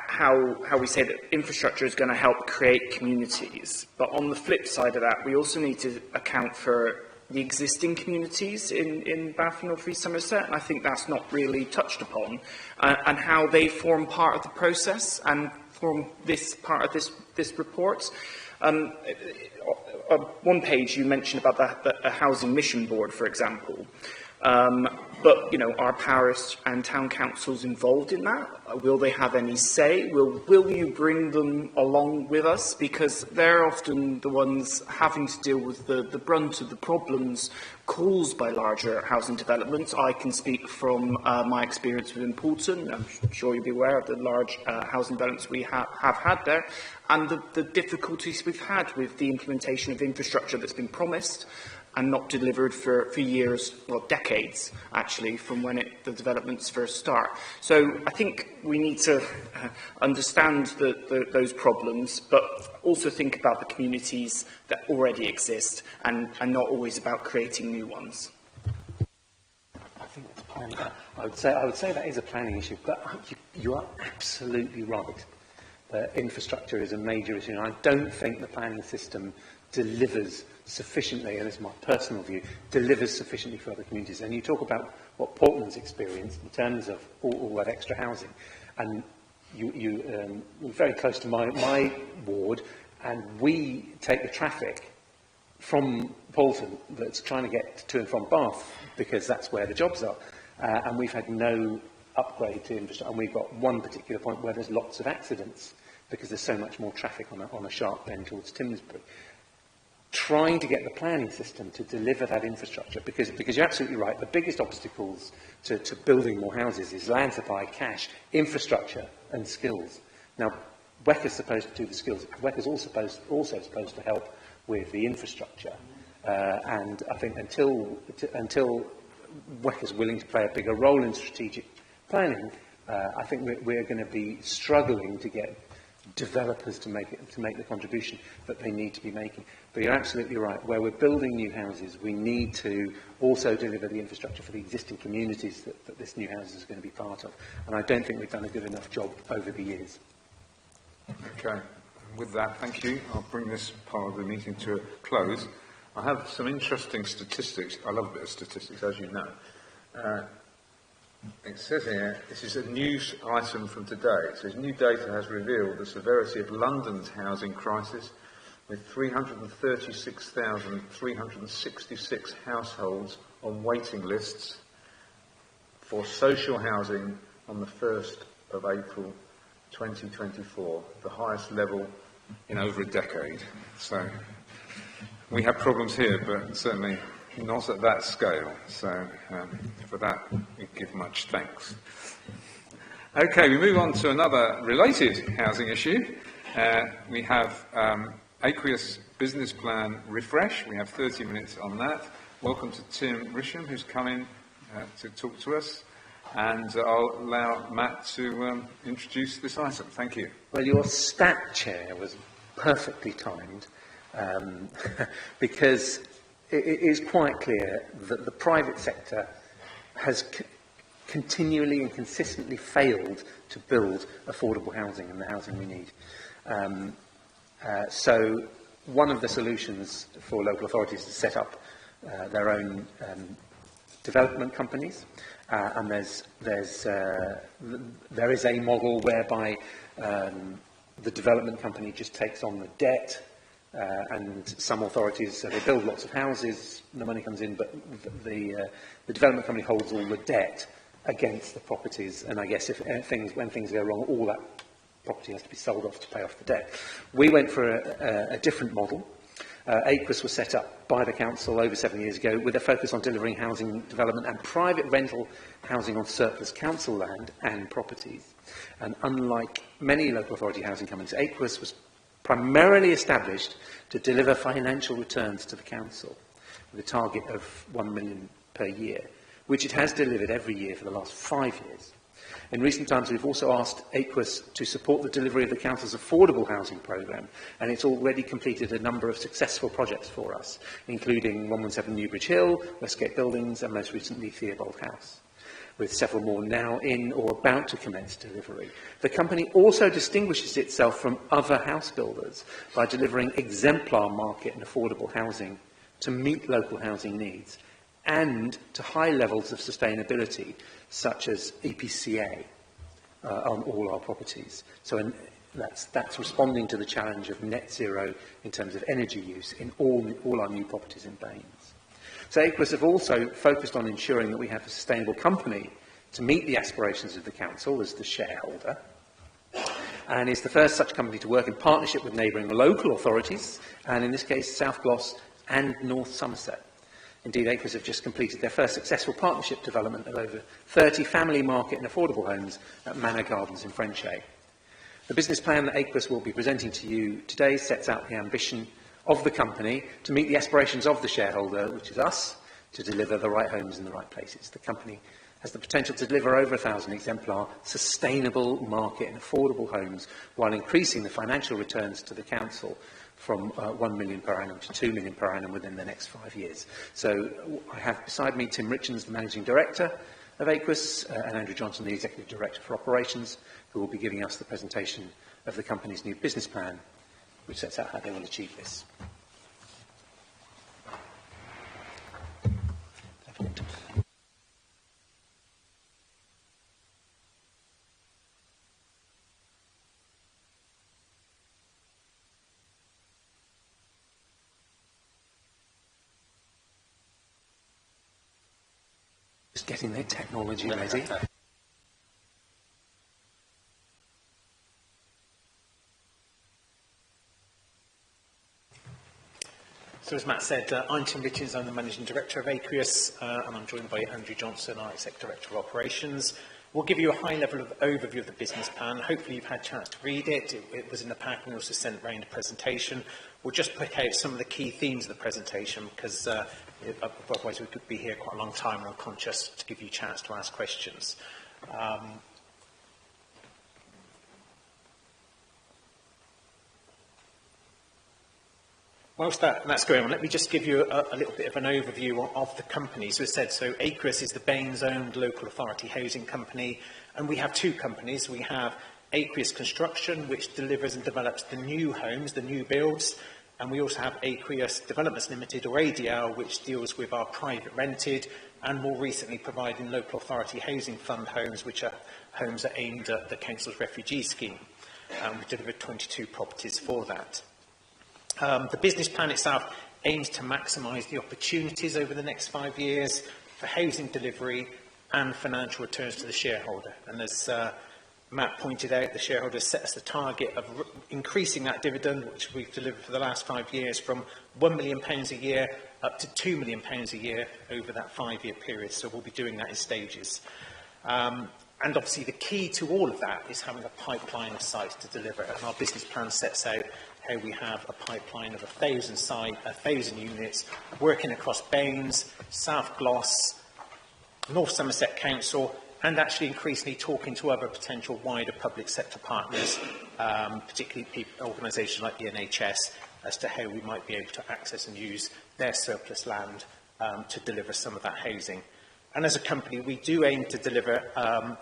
how we say that infrastructure is going to help create communities. But on the flip side of that, we also need to account for the existing communities in Bath and North East Somerset, and I think that's not really touched upon, and how they form part of the process and form this part of this report. On one page you mentioned about the housing mission board, for example. But, you know, are parish and town councils involved in that? Will they have any say? Will you bring them along with us? Because they're often the ones having to deal with the brunt of the problems caused by larger housing developments. I can speak from my experience within Poulton. I'm sure you'll be aware of the large housing developments we have had there, and the difficulties we've had with the implementation of infrastructure that's been promised and not delivered for years, well, decades, actually, from when the developments first start. So I think we need to understand those problems, but also think about the communities that already exist and not always about creating new ones. I think it's planning. I would say that is a planning issue, but you are absolutely right that infrastructure is a major issue, and I don't think the planning system delivers sufficiently, and this is my personal view, delivers sufficiently for other communities. And you talk about what Portland's experienced in terms of all that extra housing, and you're very close to my ward, and we take the traffic from Poulton that's trying to get to and from Bath, because that's where the jobs are, and we've had no upgrade to infrastructure, and we've got one particular point where there's lots of accidents because there's so much more traffic on a sharp bend towards Timsbury. Trying to get the planning system to deliver that infrastructure, because you're absolutely right, the biggest obstacles to building more houses is land supply, cash, infrastructure and skills. Now, WECA's supposed to do the skills. WECA's also supposed to help with the infrastructure. And I think until WECA's willing to play a bigger role in strategic planning, I think we're going to be struggling to get developers to make the contribution that they need to be making. But you're absolutely right. Where we're building new houses, we need to also deliver the infrastructure for the existing communities that this new house is going to be part of. And I don't think we've done a good enough job over the years. Okay. With that, thank you. I'll bring this part of the meeting to a close. I have some interesting statistics. I love a bit of statistics, as you know. It says here, this is a news item from today. It says, new data has revealed the severity of London's housing crisis, with 336,366 households on waiting lists for social housing on the 1st of April 2024, the highest level in over a decade. So we have problems here, but certainly not at that scale. So for that, we give much thanks. Okay, we move on to another related housing issue. We have Aqueous Business Plan Refresh. We have 30 minutes on that. Welcome to Tim Risham, who's come in to talk to us. And I'll allow Matt to introduce this item. Thank you. Well, your stat chair was perfectly timed because it is quite clear that the private sector has continually and consistently failed to build affordable housing and the housing we need. So one of the solutions for local authorities is to set up their own development companies, and there is a model whereby the development company just takes on the debt, and some authorities, so they build lots of houses, the money comes in, but the development company holds all the debt against the properties, and I guess when things go wrong, all that property has to be sold off to pay off the debt. We went for a different model. Aqueous was set up by the council over 7 years ago with a focus on delivering housing development and private rental housing on surplus council land and properties. And unlike many local authority housing companies, Aqueous was primarily established to deliver financial returns to the council with a target of 1 million per year, which it has delivered every year for the last 5 years. In recent times, we've also asked Aqueous to support the delivery of the Council's affordable housing programme, and it's already completed a number of successful projects for us, including 117 Newbridge Hill, Westgate Buildings, and most recently Theobald House, with several more now in or about to commence delivery. The company also distinguishes itself from other house builders by delivering exemplar market and affordable housing to meet local housing needs and to high levels of sustainability, such as EPCA on all our properties. So that's responding to the challenge of net zero in terms of energy use in all our new properties in Baines. So Aqueous have also focused on ensuring that we have a sustainable company to meet the aspirations of the council as the shareholder, and is the first such company to work in partnership with neighbouring local authorities, and in this case South Gloss and North Somerset. Indeed, Aqueous have just completed their first successful partnership development of over 30 family market and affordable homes at Manor Gardens in Frenchay. The business plan that Aqueous will be presenting to you today sets out the ambition of the company to meet the aspirations of the shareholder, which is us, to deliver the right homes in the right places. The company has the potential to deliver over 1,000 exemplar sustainable market and affordable homes while increasing the financial returns to the council from 1 million per annum to 2 million per annum within the next 5 years. So I have beside me Tim Richards, the Managing Director of Aqueous, and Andrew Johnson, the Executive Director for Operations, who will be giving us the presentation of the company's new business plan, which sets out how they will achieve this. Just getting their technology ready. So as Matt said, I'm Tim Richards, I'm the Managing Director of Aqueous, and I'm joined by Andrew Johnson, our Executive Director of Operations. We'll give you a high-level overview of the business plan. Hopefully you've had a chance to read it. It was in the pack, and we also sent around a presentation. We'll just pick out some of the key themes of the presentation, because otherwise we could be here quite a long time, and I'm conscious to give you a chance to ask questions. Whilst that's going on, let me just give you a little bit of an overview of the company. So as I said, Aqueous is the Baines-owned local authority housing company, and we have two companies. We have Aqueous Construction, which delivers and develops the new homes, the new builds, and we also have Aqueous Developments Limited, or ADL, which deals with our private rented and more recently providing local authority housing fund homes, which are homes that are aimed at the council's refugee scheme. We delivered 22 properties for that. The business plan itself aims to maximise the opportunities over the next 5 years for housing delivery and financial returns to the shareholder. And as Matt pointed out, the shareholder set us the target of increasing that dividend, which we've delivered for the last 5 years, from £1 million a year up to £2 million a year over that 5-year period. So we'll be doing that in stages. And obviously the key to all of that is having a pipeline of sites to deliver. And our business plan sets out how we have a pipeline of 1,000 units working across Baines, South Gloss, North Somerset Council, and actually increasingly talking to other potential wider public sector partners, particularly organisations like the NHS, as to how we might be able to access and use their surplus land to deliver some of that housing. And as a company, we do aim to deliver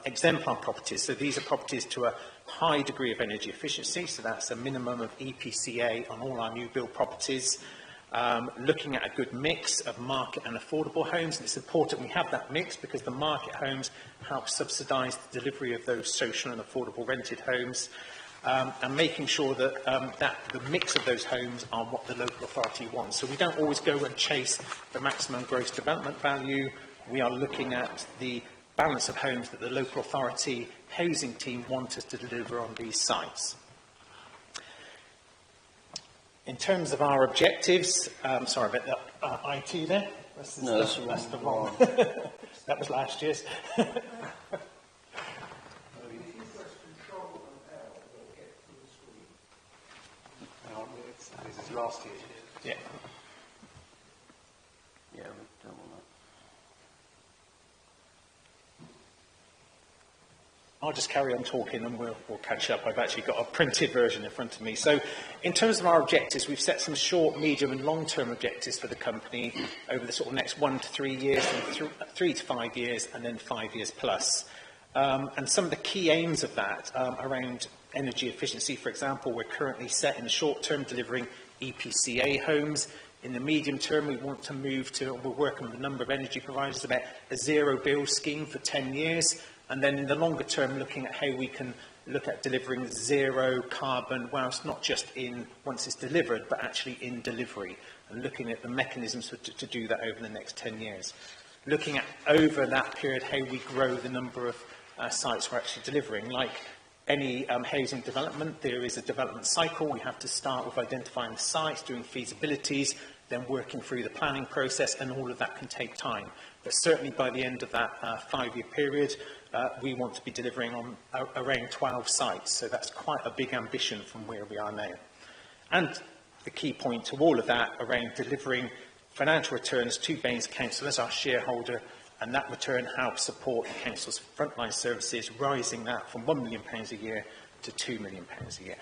exemplar properties. So these are properties to a high degree of energy efficiency. So that's a minimum of EPCA on all our new build properties. Looking at a good mix of market and affordable homes. And it's important we have that mix because the market homes help subsidise the delivery of those social and affordable rented homes. And making sure that, that the mix of those homes are what the local authority wants. So we don't always go and chase the maximum gross development value. We are looking at the balance of homes that the local authority housing team want us to deliver on these sites. In terms of our objectives, sorry about that IT there. That's the wrong. That was last year's. This is last year. Yeah. Yeah, we don't want that. I'll just carry on talking and we'll catch up. I've actually got a printed version in front of me. So in terms of our objectives, we've set some short, medium and long-term objectives for the company over the sort of next 1 to 3 years, and 3 to 5 years, and then 5 years plus. And some of the key aims of that around energy efficiency, for example, we're currently set in the short term delivering EPCA homes. In the medium term, we want to move to, we're working with a number of energy providers about a zero bill scheme for 10 years. And then in the longer term, looking at how we can look at delivering zero carbon, whilst not just in once it's delivered, but actually in delivery, and looking at the mechanisms to do that over the next 10 years. Looking at over that period, how we grow the number of sites we're actually delivering. Like any housing development, there is a development cycle. We have to start with identifying the sites, doing feasibilities, then working through the planning process, and all of that can take time. But certainly by the end of that 5-year period, we want to be delivering on around 12 sites. So that's quite a big ambition from where we are now. And the key point to all of that around delivering financial returns to Baines Council as our shareholder, and that return helps support the council's frontline services, rising that from £1 million a year to £2 million a year.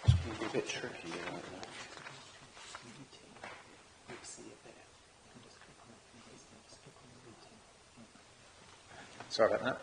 It's going to be a bit tricky, right? Sorry about that.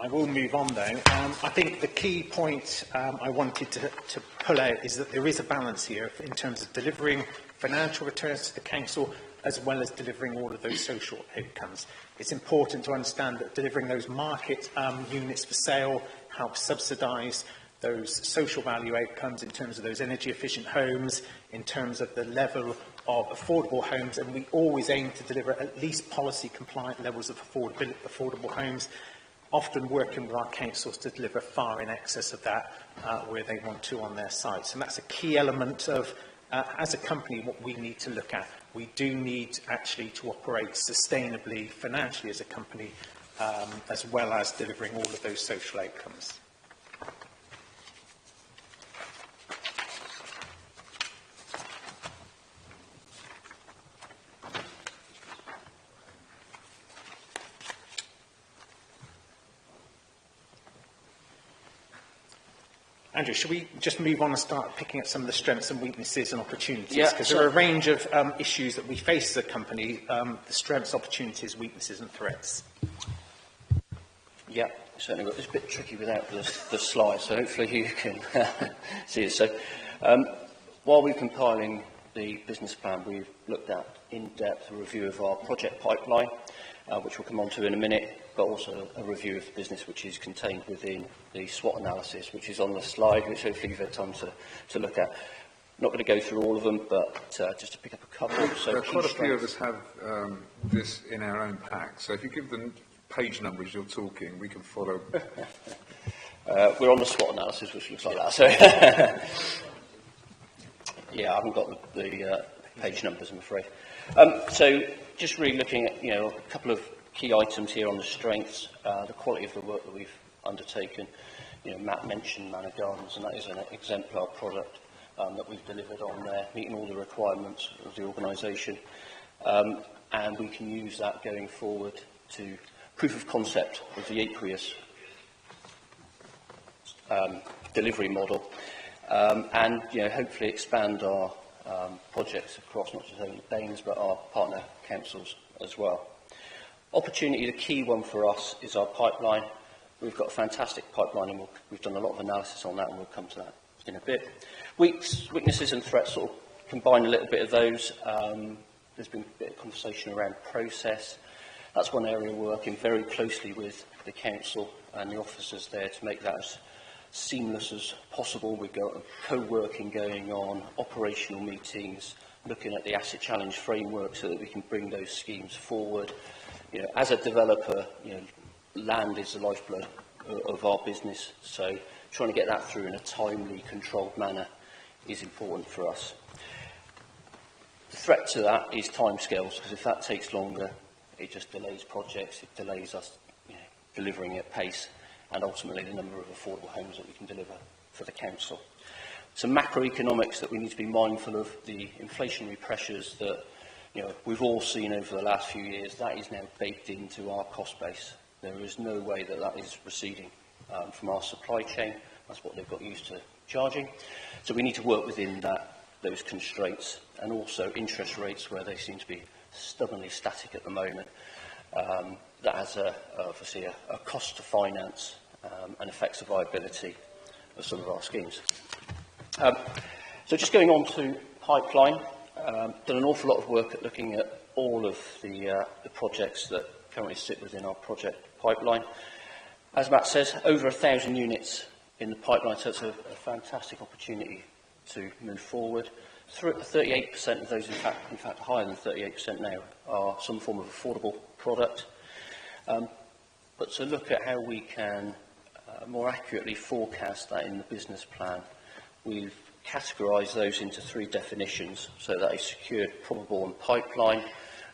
I will move on though. I think the key point I wanted to pull out is that there is a balance here in terms of delivering financial returns to the council as well as delivering all of those social outcomes. It's important to understand that delivering those market units for sale helps subsidise those social value outcomes in terms of those energy efficient homes, in terms of the level of affordable homes, and we always aim to deliver at least policy compliant levels of affordable homes, often working with our councils to deliver far in excess of that where they want to on their sites. And that's a key element of, as a company, what we need to look at. We do need actually to operate sustainably financially as a company, as well as delivering all of those social outcomes. Andrew, should we just move on and start picking up some of the strengths and weaknesses and opportunities? Because there are a range of issues that we face as a company, the strengths, opportunities, weaknesses and threats. Yeah, certainly got this bit tricky without the slide, so hopefully you can see it. So while we're compiling the business plan, we've looked at in-depth a review of our project pipeline, which we'll come on to in a minute, but also a review of the business which is contained within the SWOT analysis, which is on the slide, which hopefully you've had time to look at. I'm not going to go through all of them, but just to pick up a couple. So quite a few of us have this in our own pack, so if you give the page numbers you're talking, we can follow. We're on the SWOT analysis, which looks like that. So, yeah, I haven't got the page numbers, I'm afraid. So, just really looking at, a couple of key items here on the strengths, the quality of the work that we've undertaken. Matt mentioned Manor Gardens, and that is an exemplar product that we've delivered on there, meeting all the requirements of the organisation. And we can use that going forward to proof of concept of the aqueous delivery model, and hopefully expand our projects across not just only Baines but our partner councils as well. Opportunity, the key one for us is our pipeline. We've got a fantastic pipeline, and we've done a lot of analysis on that, and we'll come to that in a bit. Weaknesses and threats sort of combine a little bit of those. There's been a bit of conversation around process. That's one area we're working very closely with the council and the officers there to make that as seamless as possible. We've got co-working going on, operational meetings, looking at the asset challenge framework so that we can bring those schemes forward. As a developer, land is the lifeblood of our business, so trying to get that through in a timely, controlled manner is important for us. The threat to that is timescales, because if that takes longer, it just delays projects, it delays us delivering at pace, and ultimately the number of affordable homes that we can deliver for the council. Some macroeconomics that we need to be mindful of, the inflationary pressures that we've all seen over the last few years. That is now baked into our cost base. There is no way that that is receding from our supply chain. That's what they've got used to charging. So we need to work within those constraints, and also interest rates where they seem to be stubbornly static at the moment. That has obviously a cost to finance and affects the viability of some of our schemes. So just going on to pipeline, done an awful lot of work at looking at all of the projects that currently sit within our project pipeline. As Matt says, over 1,000 units in the pipeline, so it's a fantastic opportunity to move forward. 38% of those, in fact higher than 38% now, are some form of affordable product. But to look at how we can more accurately forecast that in the business plan, we've categorised those into 3 definitions, so that is secured, probable and pipeline.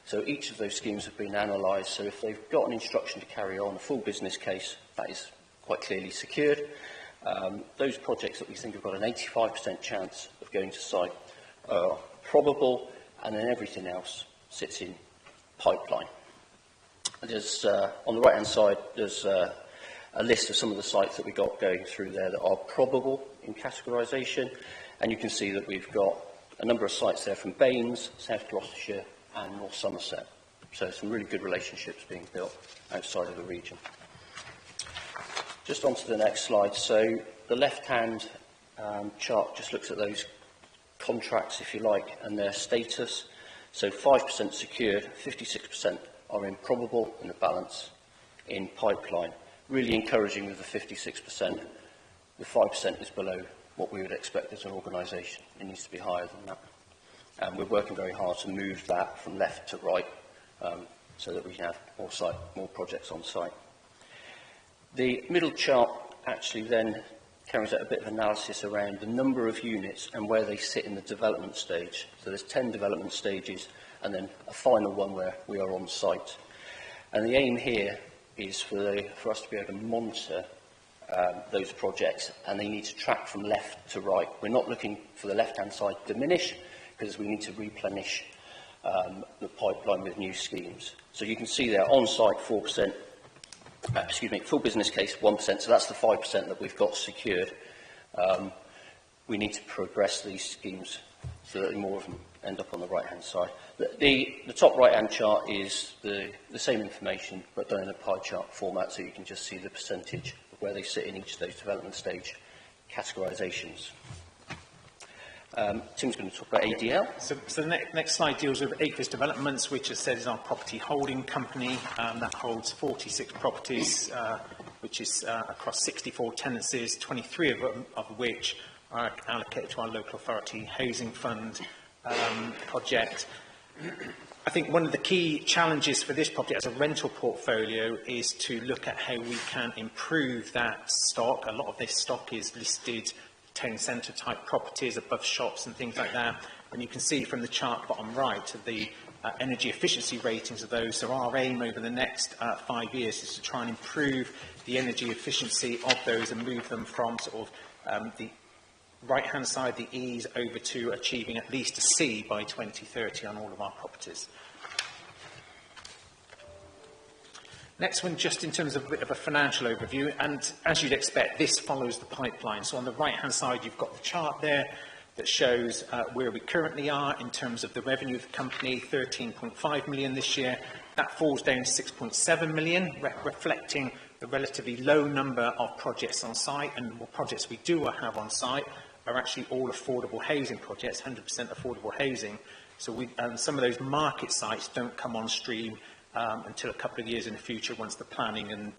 So each of those schemes have been analysed, so if they've got an instruction to carry on, a full business case, that is quite clearly secured. Those projects that we think have got an 85% chance of going to site are probable, and then everything else sits in pipeline. There's, on the right-hand side, there's a list of some of the sites that we got going through there that are probable in categorisation, and you can see that we've got a number of sites there from Baines, South Gloucestershire and North Somerset. So some really good relationships being built outside of the region. Just on to the next slide. So the left-hand chart just looks at those contracts, if you like, and their status. So 5% secured, 56% are in probable, and the balance in pipeline. Really encouraging with the 56%. The 5% is below what we would expect as an organisation. It needs to be higher than that. And we're working very hard to move that from left to right so that we can have more projects on site. The middle chart actually then carries out a bit of analysis around the number of units and where they sit in the development stage. So there's 10 development stages and then a final one where we are on site. And the aim here is for us to be able to monitor those projects, and they need to track from left to right. We're not looking for the left-hand side to diminish, because we need to replenish the pipeline with new schemes. So you can see there, on-site 4%, full business case 1%, so that's the 5% that we've got secured. We need to progress these schemes so that more of them end up on the right-hand side. The top right-hand chart is the same information, but done in a pie chart format, so you can just see the percentage of where they sit in each of those development stage categorisations. Tim's going to talk about ADL. So the next slide deals with Aqueous Developments, which, as said, is our property holding company. That holds 46 properties, which is across 64 tenancies, 23 of which are allocated to our local authority housing fund project. I think one of the key challenges for this property as a rental portfolio is to look at how we can improve that stock. A lot of this stock is listed town centre type properties above shops and things like that. And you can see from the chart bottom right the energy efficiency ratings of those. So our aim over the next 5 years is to try and improve the energy efficiency of those and move them from sort of the right-hand side, the E's, over to achieving at least a C by 2030 on all of our properties. Next one, just in terms of a bit of a financial overview, and as you'd expect, this follows the pipeline. So on the right-hand side, you've got the chart there that shows where we currently are in terms of the revenue of the company, 13.5 million this year. That falls down to 6.7 million, reflecting the relatively low number of projects on site, and what projects we do have on site are actually all affordable housing projects, 100% affordable housing. So some of those market sites don't come on stream until a couple of years in the future once the planning and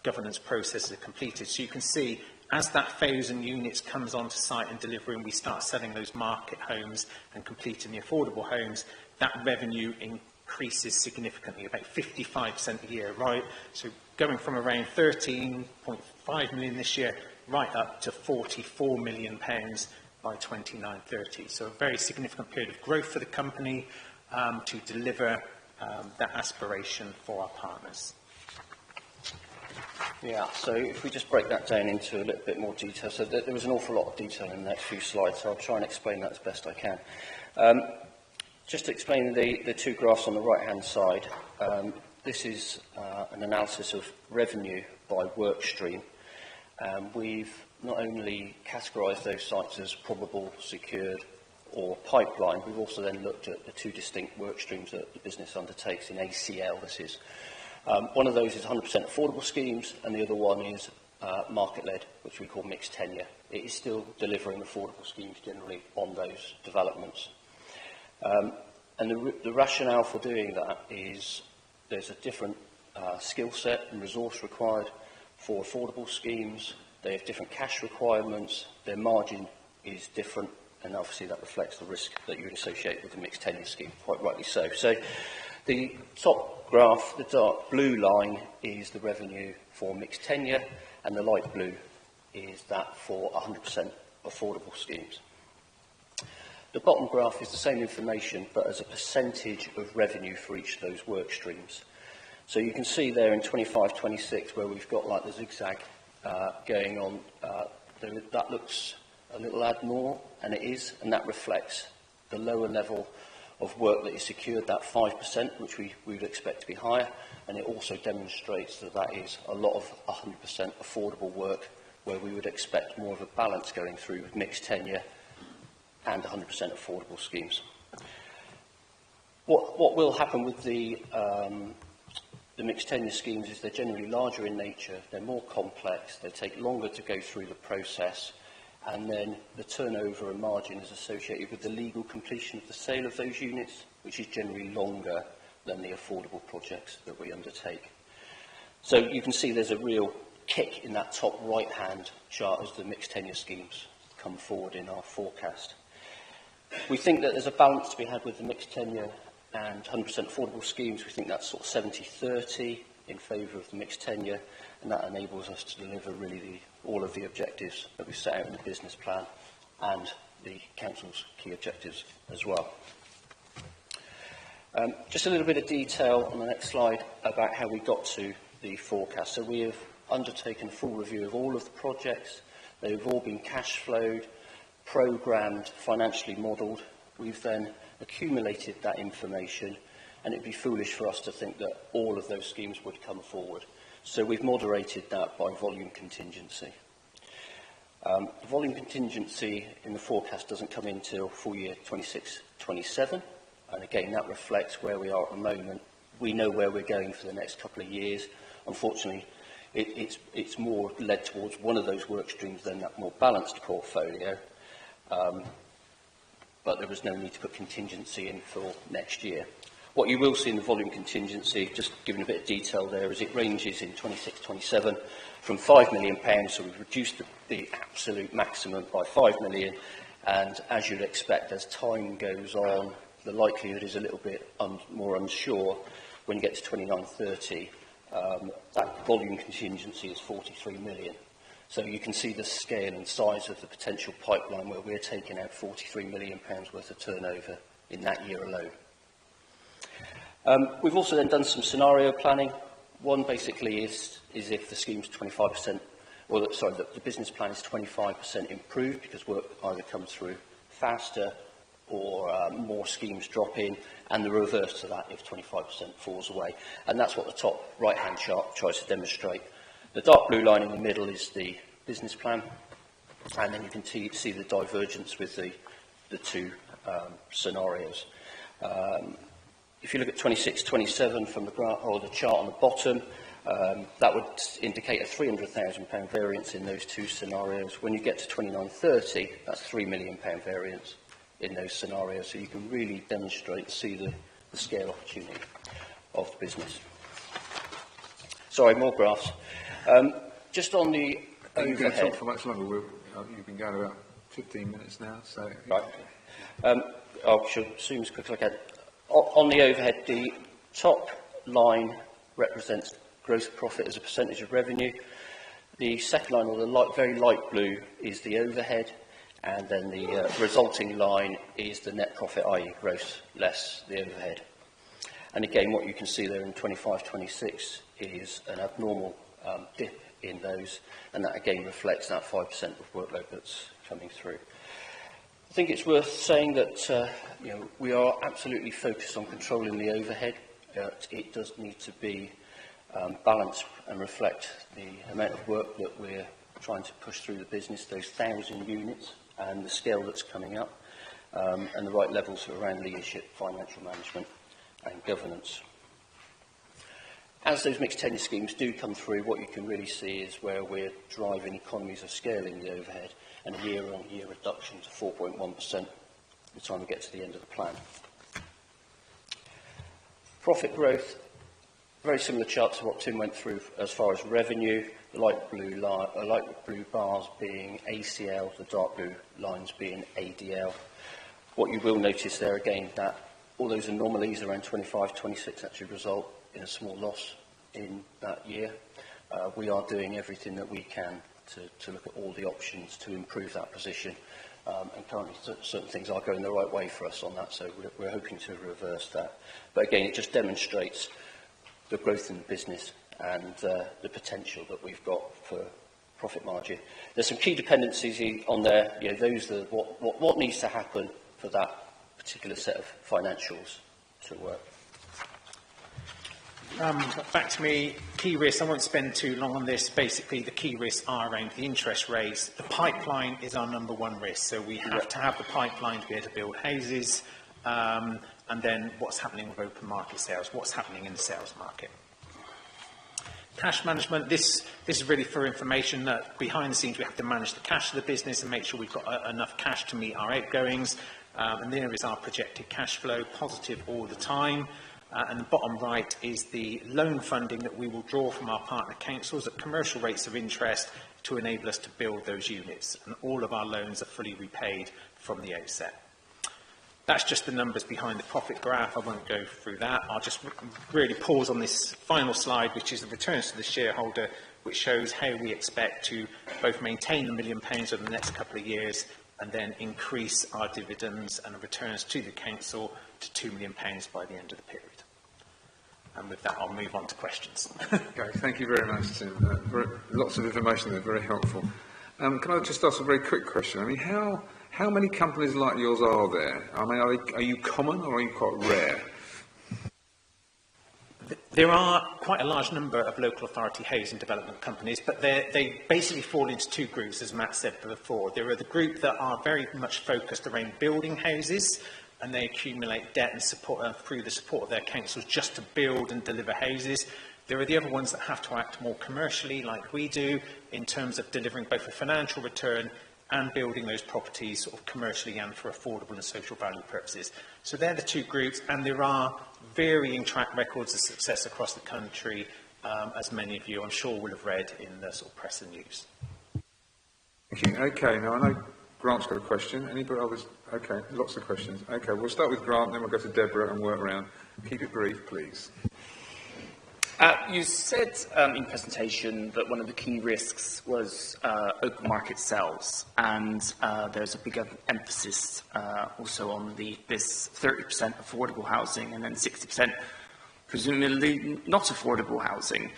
governance processes are completed. So you can see as that 1,000 units comes onto site and delivering, we start selling those market homes and completing the affordable homes, that revenue increases significantly, about 55% a year, right? So going from around 13.5 million this year right up to £44 million by 29-30. So a very significant period of growth for the company to deliver that aspiration for our partners. Yeah, so if we just break that down into a little bit more detail. So there was an awful lot of detail in the next few slides, so I'll try and explain that as best I can. Just to explain the two graphs on the right-hand side, this is an analysis of revenue by work stream. We've not only categorised those sites as probable, secured or pipeline, we've also then looked at the two distinct work streams that the business undertakes in ACL. This is one of those is 100% affordable schemes, and the other one is market-led, which we call mixed tenure. It is still delivering affordable schemes generally on those developments. And the rationale for doing that is there's a different skill set and resource required for affordable schemes. They have different cash requirements, their margin is different, and obviously that reflects the risk that you would associate with the mixed tenure scheme, quite rightly so. So the top graph, the dark blue line, is the revenue for mixed tenure, and the light blue is that for 100% affordable schemes. The bottom graph is the same information, but as a percentage of revenue for each of those work streams. So you can see there in 25-26 where we've got like the zigzag going on, that looks a little abnormal, and it is, and that reflects the lower level of work that is secured, that 5%, which we would expect to be higher, and it also demonstrates that that is a lot of 100% affordable work where we would expect more of a balance going through with mixed tenure and 100% affordable schemes. What will happen with the mixed tenure schemes is they're generally larger in nature, they're more complex, they take longer to go through the process, and then the turnover and margin is associated with the legal completion of the sale of those units, which is generally longer than the affordable projects that we undertake. So you can see there's a real kick in that top right-hand chart as the mixed tenure schemes come forward in our forecast. We think that there's a balance to be had with the mixed tenure and 100% affordable schemes. We think that's sort of 70-30 in favour of the mixed tenure, and that enables us to deliver really all of the objectives that we set out in the business plan and the council's key objectives as well. Just a little bit of detail on the next slide about how we got to the forecast. So we have undertaken a full review of all of the projects. They've all been cash flowed, programmed, financially modelled. We've then accumulated that information, and it'd be foolish for us to think that all of those schemes would come forward. So we've moderated that by volume contingency. The volume contingency in the forecast doesn't come in till full year 26-27, and again that reflects where we are at the moment. We know where we're going for the next couple of years. Unfortunately, it's more led towards one of those work streams than that more balanced portfolio. But there was no need to put contingency in for next year. What you will see in the volume contingency, just giving a bit of detail there, is it ranges in 26-27 from £5 million, so we've reduced the absolute maximum by £5 million, and as you'd expect, as time goes on, the likelihood is a little bit more unsure. When you get to 29-30, that volume contingency is 43 million. So you can see the scale and size of the potential pipeline where we're taking out £43 million worth of turnover in that year alone. We've also then done some scenario planning. One basically is if the scheme's 25%, or the business plan is 25% improved because work either comes through faster or more schemes drop in, and the reverse to that if 25% falls away. And that's what the top right-hand chart tries to demonstrate. The dark blue line in the middle is the business plan, and then you can see the divergence with the two scenarios. If you look at 26-27 from the graph or the chart on the bottom, that would indicate a £300,000 variance in those two scenarios. When you get to 29-30, that's £3 million variance in those scenarios. So you can really demonstrate and see the scale opportunity of the business. Sorry, more graphs. Just on the overhead. You're going to talk for much longer. You've been going about 15 minutes now. So. Right. I should zoom as quickly as I can. On the overhead, the top line represents gross profit as a percentage of revenue. The second line, or the very light blue, is the overhead, and then the resulting line is the net profit, i.e. gross less the overhead. And again, what you can see there in 25-26 is an abnormal dip in those, and that again reflects that 5% of workload that's coming through. I think it's worth saying that we are absolutely focused on controlling the overhead. It does need to be balanced and reflect the amount of work that we're trying to push through the business, those 1,000 units, and the scale that's coming up, and the right levels around leadership, financial management and governance. As those mixed tenure schemes do come through, what you can really see is where we're driving economies of scale in the overhead, and a year-on-year reduction to 4.1% by the time we get to the end of the plan. Profit growth, very similar chart to what Tim went through as far as revenue, the light blue bars being ACL, the dark blue lines being ADL. What you will notice there again, that all those anomalies around 25-26 actually result in a small loss in that year. We are doing everything that we can to look at all the options to improve that position, and currently certain things are going the right way for us on that, so we're hoping to reverse that. But again, it just demonstrates the growth in the business and the potential that we've got for profit margin. There's some key dependencies on there. Those are what needs to happen for that particular set of financials to work. Back to me, key risks. I won't spend too long on this. Basically, the key risks are around the interest rates. The pipeline is our number one risk, so we have to have the pipeline to be able to build houses, and then what's happening with open market sales, what's happening in the sales market. Cash management, this is really for information that behind the scenes we have to manage the cash of the business and make sure we've got enough cash to meet our outgoings, and there is our projected cash flow, positive all the time. And the bottom right is the loan funding that we will draw from our partner councils at commercial rates of interest to enable us to build those units. And all of our loans are fully repaid from the outset. That's just the numbers behind the profit graph. I won't go through that. I'll just really pause on this final slide, which is the returns to the shareholder, which shows how we expect to both maintain the £1 million over the next couple of years and then increase our dividends and returns to the council to £2 million by the end of the period. And with that, I'll move on to questions. Okay, thank you very much, Tim. Lots of information there, very helpful. Can I just ask a very quick question? I mean, how many companies like yours are there? I mean, are you common or are you quite rare? There are quite a large number of local authority housing development companies, but they basically fall into two groups, as Matt said before. There are the group that are very much focused around building houses, and they accumulate debt and support through the support of their councils just to build and deliver houses. There are the other ones that have to act more commercially, like we do, in terms of delivering both a financial return and building those properties sort of commercially and for affordable and social value purposes. So they're the two groups, and there are varying track records of success across the country, as many of you, I'm sure, will have read in the sort of press and news. Thank you. Okay, now I know Grant's got a question. Anybody others? Okay, lots of questions. Okay, we'll start with Grant, then we'll go to Deborah and work around. Keep it brief, please. You said in your presentation that one of the key risks was open market sales, and there's a big emphasis also on this 30% affordable housing and then 60% presumably not affordable housing.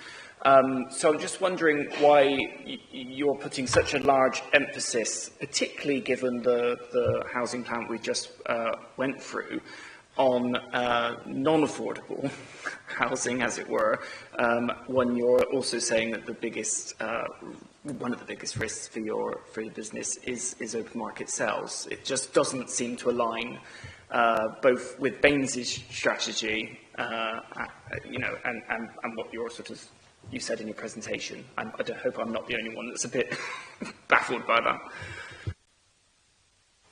So I'm just wondering why you're putting such a large emphasis, particularly given the housing plan we just went through, on non-affordable housing, as it were, when you're also saying that one of the biggest risks for your business is open market sales. It just doesn't seem to align both with Baines' strategy, and what you're you said in your presentation. I hope I'm not the only one that's a bit baffled by that.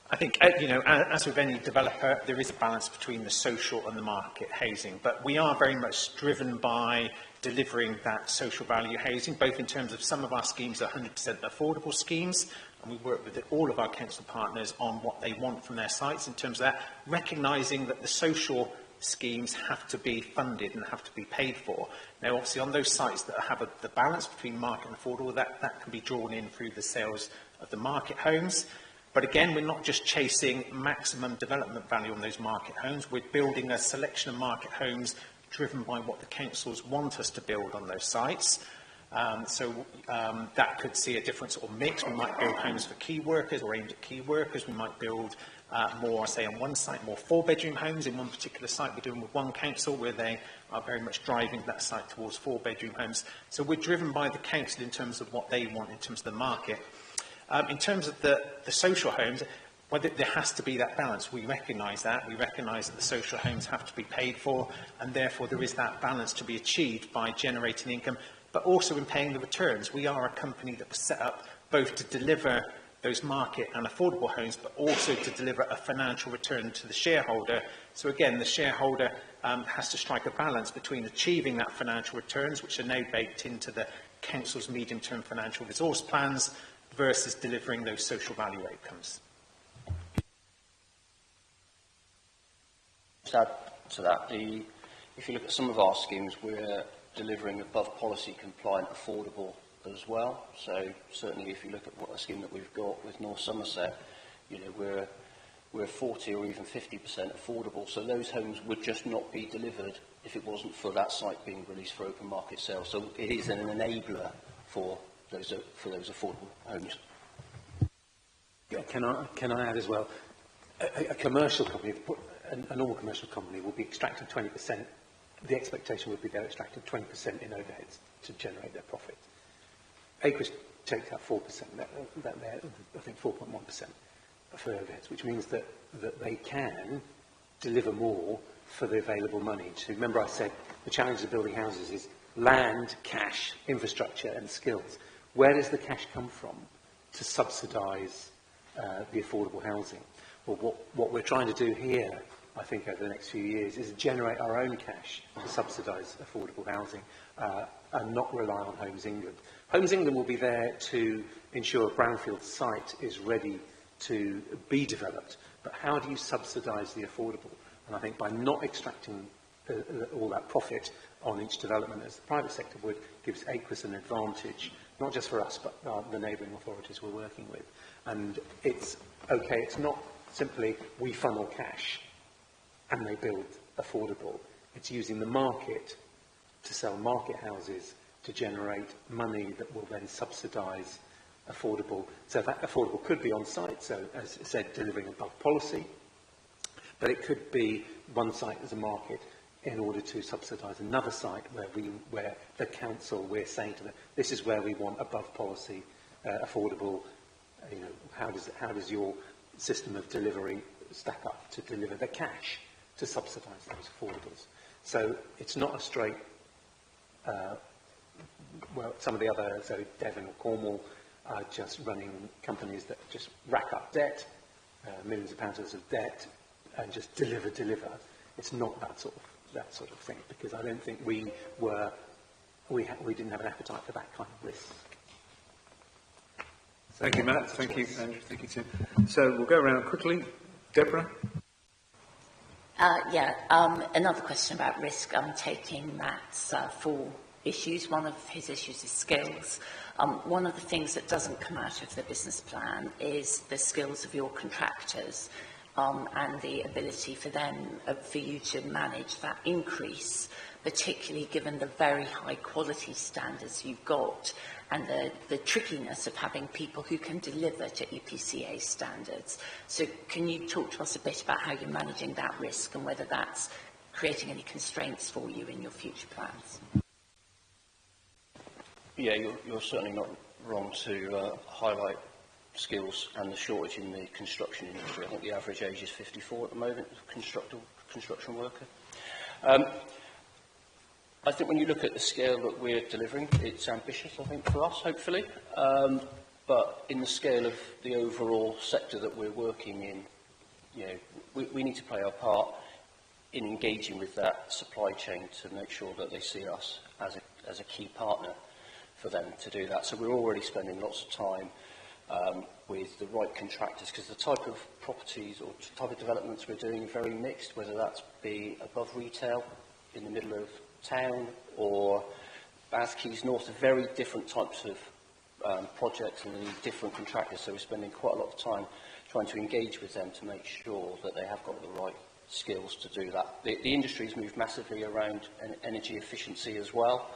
I think, as with any developer, there is a balance between the social and the market housing, but we are very much driven by delivering that social value housing, both in terms of some of our schemes are 100% affordable schemes, and we work with all of our council partners on what they want from their sites in terms of that, recognising that the social schemes have to be funded and have to be paid for. Now, obviously, on those sites that have the balance between market and affordable, that can be drawn in through the sales of the market homes. But again, we're not just chasing maximum development value on those market homes. We're building a selection of market homes driven by what the councils want us to build on those sites. That could see a different sort of mix. We might build homes for key workers or aimed at key workers. We might build more, say, on one site, more four-bedroom homes. In one particular site we're doing with one council where they are very much driving that site towards four-bedroom homes. So we're driven by the council in terms of what they want in terms of the market. In terms of the social homes, whether there has to be that balance, we recognise that. We recognise that the social homes have to be paid for, and therefore there is that balance to be achieved by generating income, but also in paying the returns. We are a company that was set up both to deliver those market and affordable homes, but also to deliver a financial return to the shareholder. So again, the shareholder has to strike a balance between achieving that financial returns, which are now baked into the council's medium-term financial resource plans, versus delivering those social value outcomes. To add to that, if you look at some of our schemes, we're delivering above policy compliant affordable as well. So certainly if you look at what a scheme that we've got with North Somerset, we're 40 or even 50% affordable. So those homes would just not be delivered if it wasn't for that site being released for open market sales. So it is an enabler for those affordable homes. Yeah, can I add as well? A commercial company, a normal commercial company will be extracting 20%. The expectation would be they're extracting 20% in overheads to generate their profit. Acres takes out 4%, I think 4.1% for overheads, which means that they can deliver more for the available money. So remember I said the challenge of building houses is land, cash, infrastructure and skills. Where does the cash come from to subsidise the affordable housing? Well, what we're trying to do here, I think, over the next few years is generate our own cash to subsidise affordable housing and not rely on Homes England. Homes England will be there to ensure a brownfield site is ready to be developed, but how do you subsidise the affordable? And I think by not extracting all that profit on each development, as the private sector would, gives Acres an advantage, not just for us, but the neighbouring authorities we're working with. And it's okay, it's not simply we funnel cash and they build affordable. It's using the market to sell market houses to generate money that will then subsidise affordable. So that affordable could be on site, so as I said, delivering above policy, but it could be one site as a market in order to subsidise another site where the council, we're saying to them, this is where we want above policy, affordable. How does your system of delivery stack up to deliver the cash to subsidise those affordables? So it's not a straight, some of the other, so Devon or Cornwall are just running companies that just rack up debt, millions of pounds of debt, and just deliver. It's not that sort of thing, because I don't think we didn't have an appetite for that kind of risk. Thank you, Matt. Thank you, Andrew. Thank you, Tim. So we'll go around quickly. Deborah? Another question about risk. I'm taking Matt's 4 issues. One of his issues is skills. One of the things that doesn't come out of the business plan is the skills of your contractors and the ability for them, for you to manage that increase, particularly given the very high quality standards you've got and the trickiness of having people who can deliver to EPCA standards. So can you talk to us a bit about how you're managing that risk and whether that's creating any constraints for you in your future plans? Yeah, you're certainly not wrong to highlight skills and the shortage in the construction industry. I think the average age is 54 at the moment, construction worker. I think when you look at the scale that we're delivering, it's ambitious, I think, for us, hopefully. But in the scale of the overall sector that we're working in, you know, we need to play our part in engaging with that supply chain to make sure that they see us as a key partner for them to do that. So we're already spending lots of time with the right contractors, because the type of properties or type of developments we're doing are very mixed, whether that's be above retail, in the middle of town, or Bath Quays North, are very different types of projects and they need different contractors. So we're spending quite a lot of time trying to engage with them to make sure that they have got the right skills to do that. The industry's moved massively around energy efficiency as well.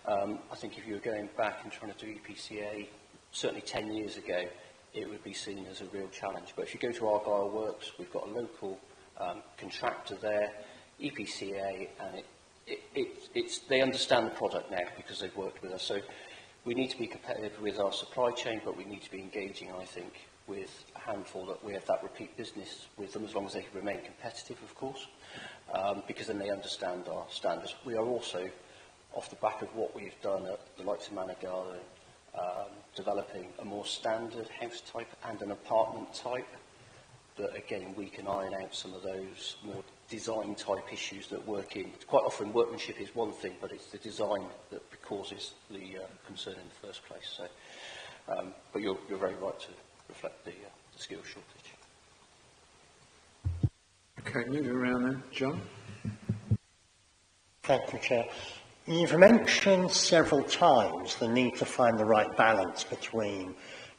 I think if you were going back and trying to do EPCA, certainly 10 years ago, it would be seen as a real challenge. But if you go to Argyle Works, we've got a local contractor there, EPCA, and they understand the product now because they've worked with us. So we need to be competitive with our supply chain, but we need to be engaging, I think, with a handful that we have that repeat business with them, as long as they remain competitive, of course, because then they understand our standards. We are also, off the back of what we've done at the likes of Manor Garden, developing a more standard house type and an apartment type, that again we can iron out some of those more design type issues that work in. Quite often workmanship is one thing, but it's the design that causes the concern in the first place. So, but you're very right to reflect the skills shortage. Okay, moving around then. John? Thank you, Chair. You've mentioned several times the need to find the right balance between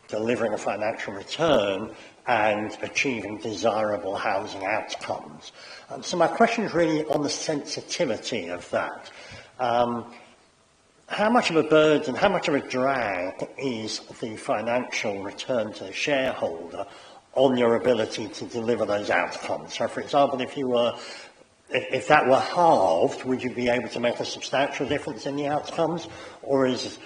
delivering a financial return and achieving desirable housing outcomes. So my question is really on the sensitivity of that. How much of a burden, how much of a drag is the financial return to the shareholder on your ability to deliver those outcomes? So, for example, if that were halved, would you be able to make a substantial difference in the outcomes? Or is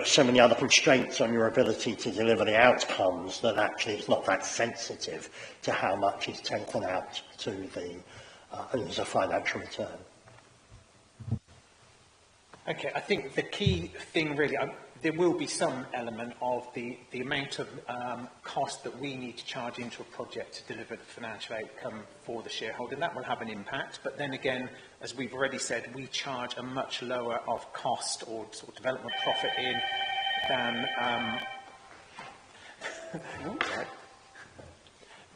so many other constraints on your ability to deliver the outcomes that actually it's not that sensitive to how much is taken out to the as a financial return? Okay, I think the key thing really, there will be some element of the amount of cost that we need to charge into a project to deliver the financial outcome for the shareholder. That will have an impact, but then again, as we've already said, we charge a much lower of cost or sort of development profit in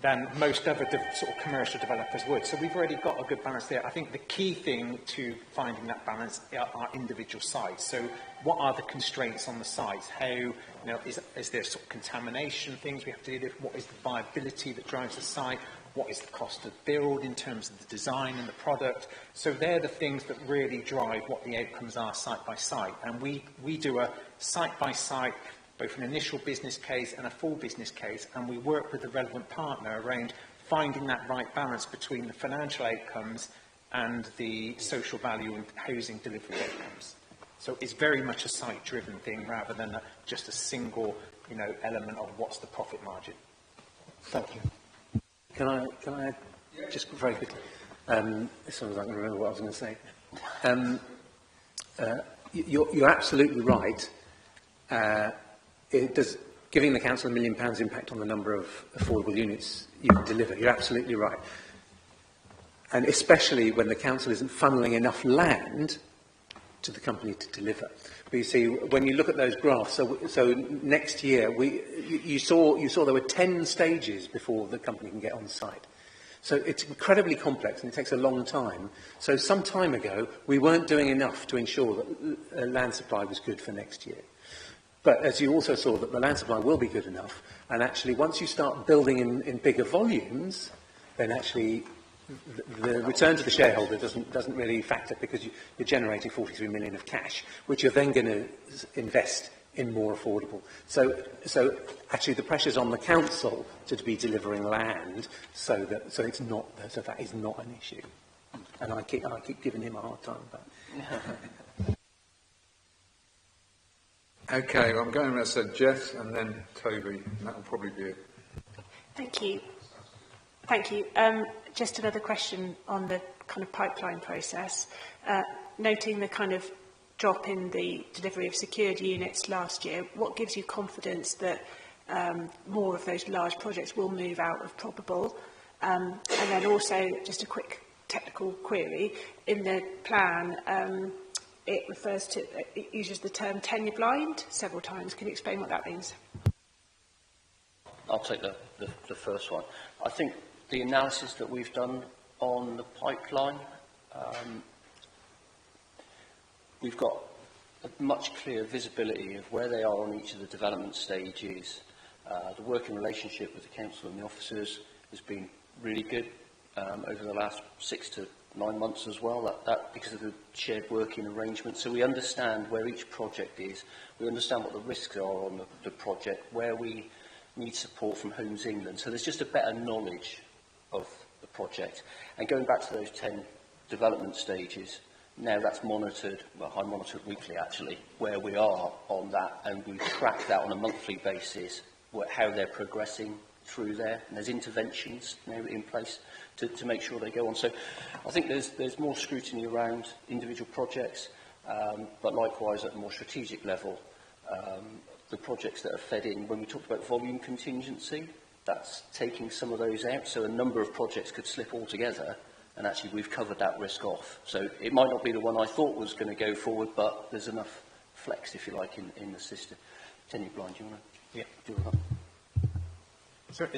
than most other sort of commercial developers would. So we've already got a good balance there. I think the key thing to finding that balance are individual sites. So what are the constraints on the sites? How, is there sort of contamination things we have to deal with? What is the viability that drives the site? What is the cost of build in terms of the design and the product? So they're the things that really drive what the outcomes are site by site. And we do a site by site, both an initial business case and a full business case, and we work with the relevant partner around finding that right balance between the financial outcomes and the social value and housing delivery outcomes. So it's very much a site-driven thing rather than just a single, element of what's the profit margin. Thank you. Can I just very quickly? As soon as I can remember what I was going to say. You're absolutely right. Giving the council £1 million impact on the number of affordable units you can deliver. You're absolutely right. And especially when the council isn't funneling enough land to the company to deliver. But you see, when you look at those graphs, so next year, you saw there were 10 stages before the company can get on site. So it's incredibly complex and it takes a long time. So some time ago, we weren't doing enough to ensure that land supply was good for next year. But as you also saw, that the land supply will be good enough. And actually, once you start building in bigger volumes, then actually the return to the shareholder doesn't really factor, because you're generating 43 million of cash, which you're then going to invest in more affordable. So actually the pressure's on the council to be delivering land so that is not an issue. And I keep giving him a hard time about it. Okay, well, I'm going to say Jess and then Toby, and that will probably be it. Thank you. Thank you. Just another question on the kind of pipeline process. Noting the kind of drop in the delivery of secured units last year, what gives you confidence that more of those large projects will move out of probable? And then also, just a quick technical query, in the plan, it refers to, it uses the term tenure blind several times. Can you explain what that means? I'll take the first one. I think the analysis that we've done on the pipeline, we've got a much clearer visibility of where they are on each of the development stages. The working relationship with the council and the officers has been really good over the last 6 to 9 months as well, that because of the shared working arrangement. So we understand where each project is, we understand what the risks are on the project, where we need support from Homes England. So there's just a better knowledge of the project. And going back to those 10 development stages, now that's monitored, well, I monitor it weekly actually, where we are on that, and we track that on a monthly basis, how they're progressing through there, and there's interventions now in place to make sure they go on. So I think there's more scrutiny around individual projects, but likewise at a more strategic level, the projects that are fed in, when we talked about volume contingency, that's taking some of those out, so a number of projects could slip altogether, and actually we've covered that risk off. So it might not be the one I thought was going to go forward, but there's enough flex, if you like, in the system. Tenure blind, do you want to do that?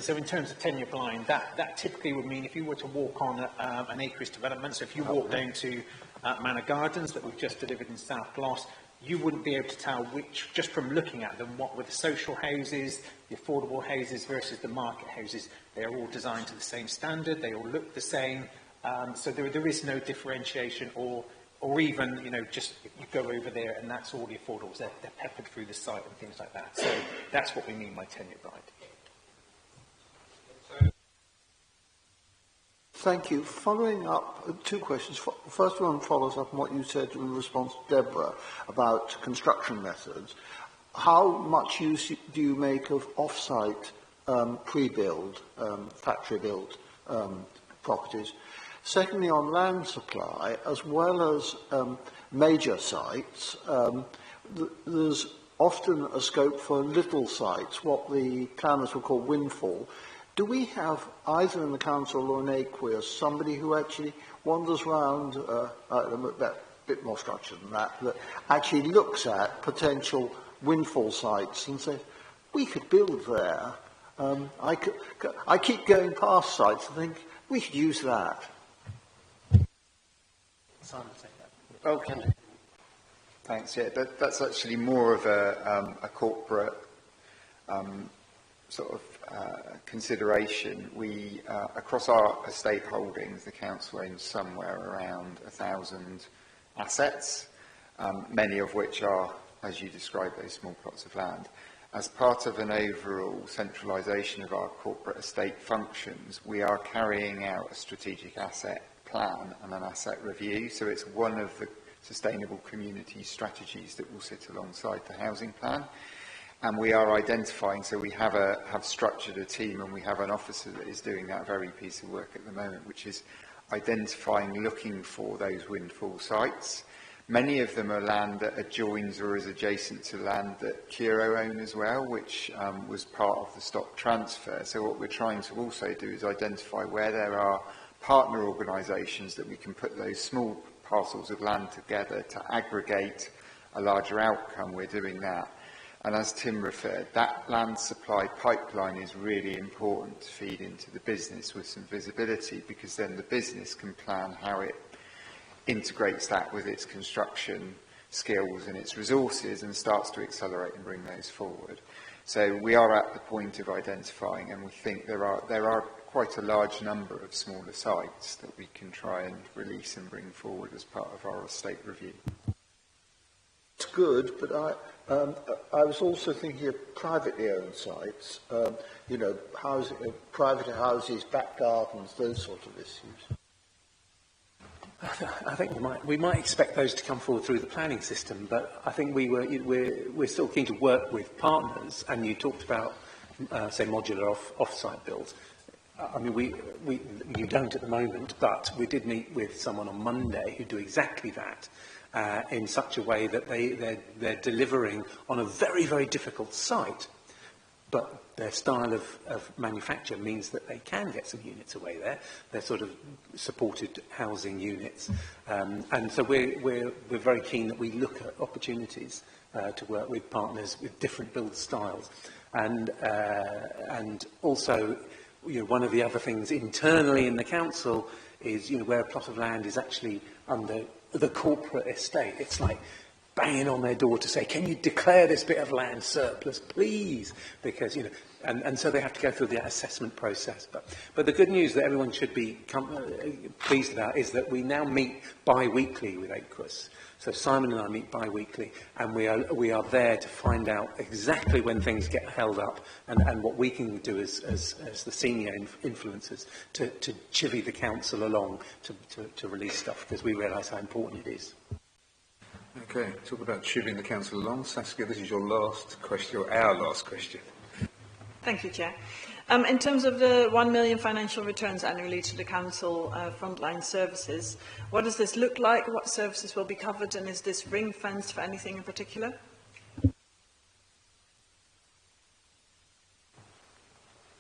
So in terms of tenure blind, that typically would mean if you were to walk on an acreage development, so if you walk down to Manor Gardens that we've just delivered in South Gloss, you wouldn't be able to tell which, just from looking at them, what were the social houses, the affordable houses versus the market houses. They are all designed to the same standard, they all look the same, so there is no differentiation or even, you know, just you go over there and that's all the affordables. They're peppered through the site and things like that. So that's what we mean by tenure blind. Thank you. Following up, two questions. First one follows up on what you said in response to Deborah about construction methods. How much use do you make of off-site pre-build, factory-built properties? Secondly, on land supply, as well as major sites, there's often a scope for little sites, what the planners would call windfall. Do we have, either in the council or in Aqueous, somebody who actually wanders around, a bit more structured than that, that actually looks at potential windfall sites and says, we could build there. I keep going past sites and think, we could use that. Simon, take that. Okay. Thanks. Yeah, that's actually more of a corporate sort of consideration. We, across our estate holdings, the council owns somewhere around 1,000 assets, many of which are, as you described, those small plots of land. As part of an overall centralisation of our corporate estate functions, we are carrying out a strategic asset plan and an asset review. So it's one of the sustainable community strategies that will sit alongside the housing plan. And we are identifying, so we have structured a team, and we have an officer that is doing that very piece of work at the moment, which is identifying, looking for those windfall sites. Many of them are land that adjoins or is adjacent to land that Curo own as well, which was part of the stock transfer. So what we're trying to also do is identify where there are partner organisations that we can put those small parcels of land together to aggregate a larger outcome, we're doing that. And as Tim referred, that land supply pipeline is really important to feed into the business with some visibility, because then the business can plan how it integrates that with its construction skills and its resources and starts to accelerate and bring those forward. So we are at the point of identifying, and we think there are quite a large number of smaller sites that we can try and release and bring forward as part of our estate review. It's good, but I was also thinking of privately owned sites, you know, housing, private houses, back gardens, those sort of issues. I think we might expect those to come forward through the planning system, but I think we're still keen to work with partners. And you talked about, say, modular off-site builds. I mean, you don't at the moment, but we did meet with someone on Monday who do exactly that in such a way that they're delivering on a very, very difficult site, but their style of manufacture means that they can get some units away there. They're sort of supported housing units. And so we're very keen that we look at opportunities to work with partners with different build styles. And also, you know, one of the other things internally in the council is, you know, where a plot of land is actually under the corporate estate, it's like banging on their door to say, can you declare this bit of land surplus, please? Because, you know, and so they have to go through the assessment process. But the good news that everyone should be pleased about is that we now meet bi-weekly with ACRUS. So Simon and I meet bi-weekly, and we are there to find out exactly when things get held up and what we can do as the senior influencers to chivvy the council along to release stuff, because we realise how important it is. Okay, talk about chivying the council along. Saskia, this is your last question, or our last question. Thank you, Chair. In terms of the 1 million financial returns annually to the council frontline services, what does this look like? What services will be covered, and is this ring-fenced for anything in particular?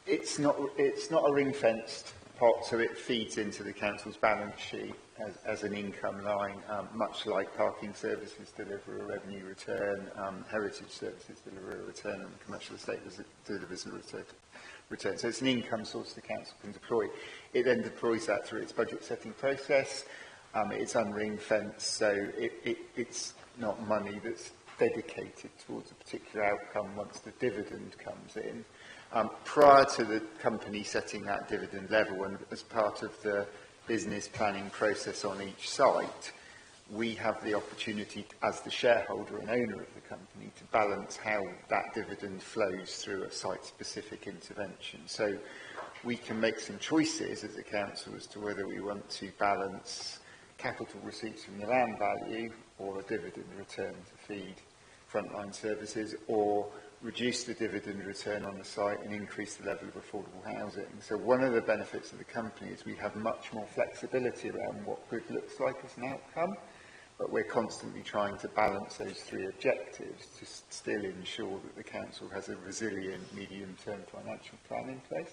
It's not a ring-fenced pot, so it feeds into the council's balance sheet as an income line, much like parking services deliver a revenue return, heritage services deliver a return, and commercial estate delivers a return. So it's an income source the council can deploy. It then deploys that through its budget setting process. It's unring-fenced, so it's not money that's dedicated towards a particular outcome once the dividend comes in. Prior to the company setting that dividend level, and as part of the business planning process on each site, we have the opportunity as the shareholder and owner of the company to balance how that dividend flows through a site-specific intervention. So we can make some choices as a council as to whether we want to balance capital receipts from the land value or a dividend return to feed frontline services, or reduce the dividend return on the site and increase the level of affordable housing. So one of the benefits of the company is we have much more flexibility around what good looks like as an outcome, but we're constantly trying to balance those three objectives to still ensure that the council has a resilient medium-term financial plan in place.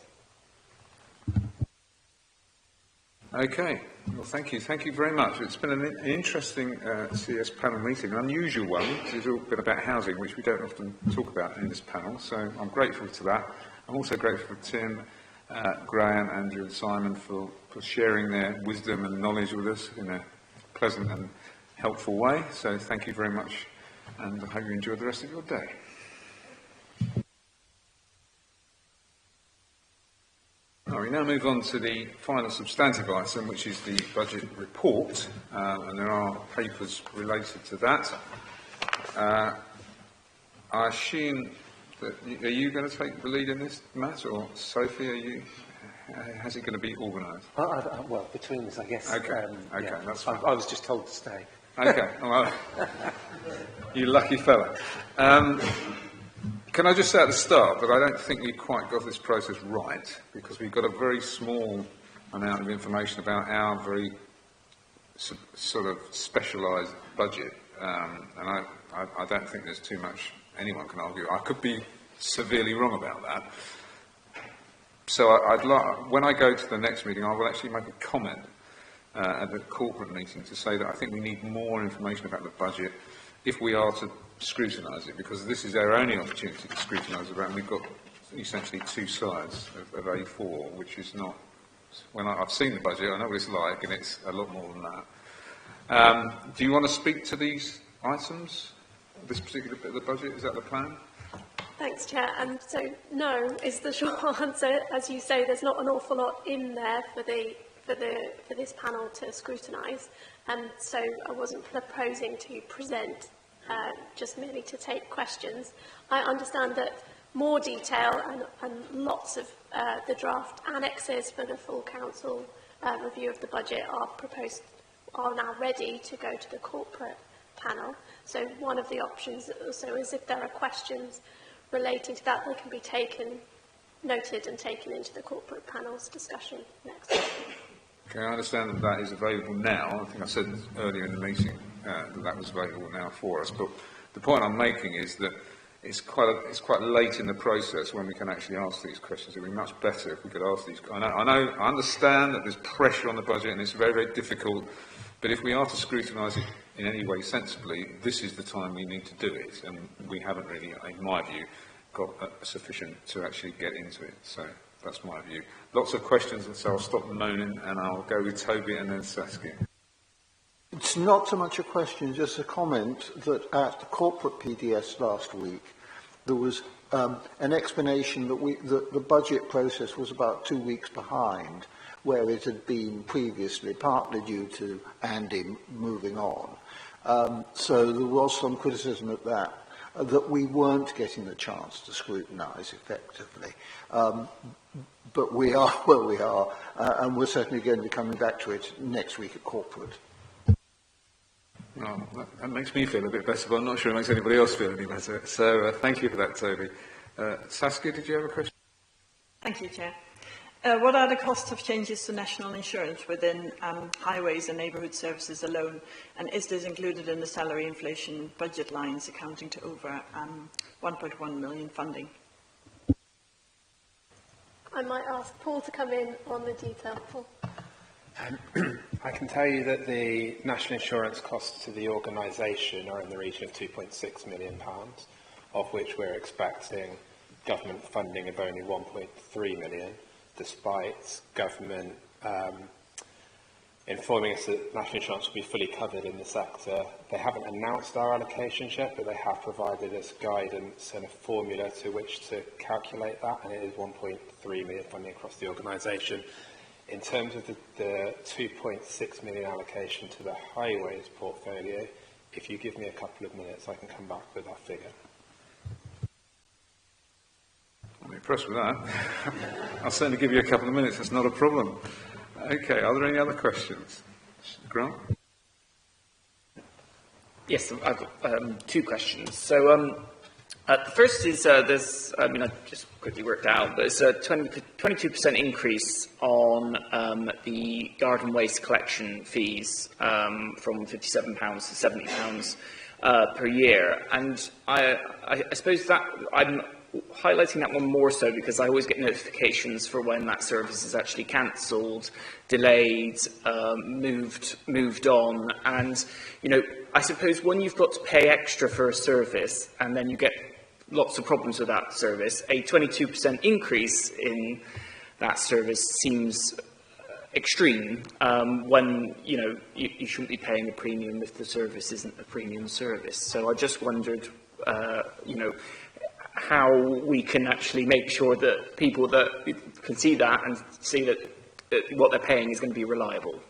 Okay, well, thank you. Thank you very much. It's been an interesting CS panel meeting, an unusual one, because it's all been about housing, which we don't often talk about in this panel, so I'm grateful to that. I'm also grateful to Tim, Graham, Andrew and Simon for sharing their wisdom and knowledge with us in a pleasant and helpful way, so thank you very much, and I hope you enjoy the rest of your day. We now move on to the final substantive item, which is the budget report, and there are papers related to that. I assume that are you going to take the lead in this, Matt, or Sophie? How's it going to be organised? Well, between us, I guess. Okay, yeah. That's fine. I was just told to stay. Okay, well, you lucky fella. Can I just say at the start that I don't think we quite got this process right, because we've got a very small amount of information about our very sort of specialised budget, and I don't think there's too much anyone can argue. I could be severely wrong about that. So I'd like, when I go to the next meeting, I will actually make a comment at the corporate meeting to say that I think we need more information about the budget if we are to scrutinise it, because this is our only opportunity to scrutinise it, and we've got essentially 2 slides of A4, which is not... When I've seen the budget, I know what it's like, and it's a lot more than that. Do you want to speak to these items, this particular bit of the budget? Is that the plan? Thanks, Chair. So, no is the short answer. As you say, there's not an awful lot in there for this panel to scrutinise, and so I wasn't proposing to present, just merely to take questions. I understand that more detail and lots of the draft annexes for the full council review of the budget are now ready to go to the corporate panel. So one of the options also is, if there are questions relating to that, they can be noted and taken into the corporate panel's discussion next week. Okay, I understand that that is available now. I think I said earlier in the meeting that was available now for us. But the point I'm making is that it's quite late in the process when we can actually ask these questions. It would be much better if we could ask these. I understand that there's pressure on the budget and it's very, very difficult. But if we are to scrutinise it in any way sensibly, this is the time we need to do it. And we haven't really, in my view, got sufficient to actually get into it. So that's my view. Lots of questions, and so I'll stop moaning and I'll go with Toby and then Saskia. It's not so much a question, just a comment that at the corporate PDS last week, there was an explanation that the budget process was about 2 weeks behind where it had been previously, partly due to Andy moving on. So there was some criticism of that we weren't getting the chance to scrutinise effectively. But we are where we are, and we're certainly going to be coming back to it next week at corporate. Well, that makes me feel a bit better, but I'm not sure it makes anybody else feel any better. So thank you for that, Toby. Saskia, did you have a question? Thank you, Chair. What are the costs of changes to national insurance within highways and neighbourhood services alone? And is this included in the salary inflation budget lines accounting to over 1.1 million funding? I might ask Paul to come in on the detail. Paul. I can tell you that the national insurance costs to the organisation are in the region of £2.6 million, of which we're expecting government funding of only 1.3 million, despite government informing us that national insurance will be fully covered in the sector. They haven't announced our allocations yet, but they have provided us guidance and a formula to which to calculate that, and it is 1.3 million funding across the organisation. In terms of the 2.6 million allocation to the highways portfolio, if you give me a couple of minutes, I can come back with that figure. I'm impressed with that. I'll certainly give you a couple of minutes, that's not a problem. Okay, are there any other questions? Grant? Yes, I've got 2 questions. So the first is, I just quickly worked out, there's a 22% increase on the garden waste collection fees from £57 to £70 per year. And I suppose that I'm highlighting that one more so because I always get notifications for when that service is actually cancelled, delayed, moved on. And, I suppose when you've got to pay extra for a service and then you get lots of problems with that service, a 22% increase in that service seems extreme when, you shouldn't be paying a premium if the service isn't a premium service. So I just wondered, how we can actually make sure that people that can see that and see that what they're paying is going to be reliable.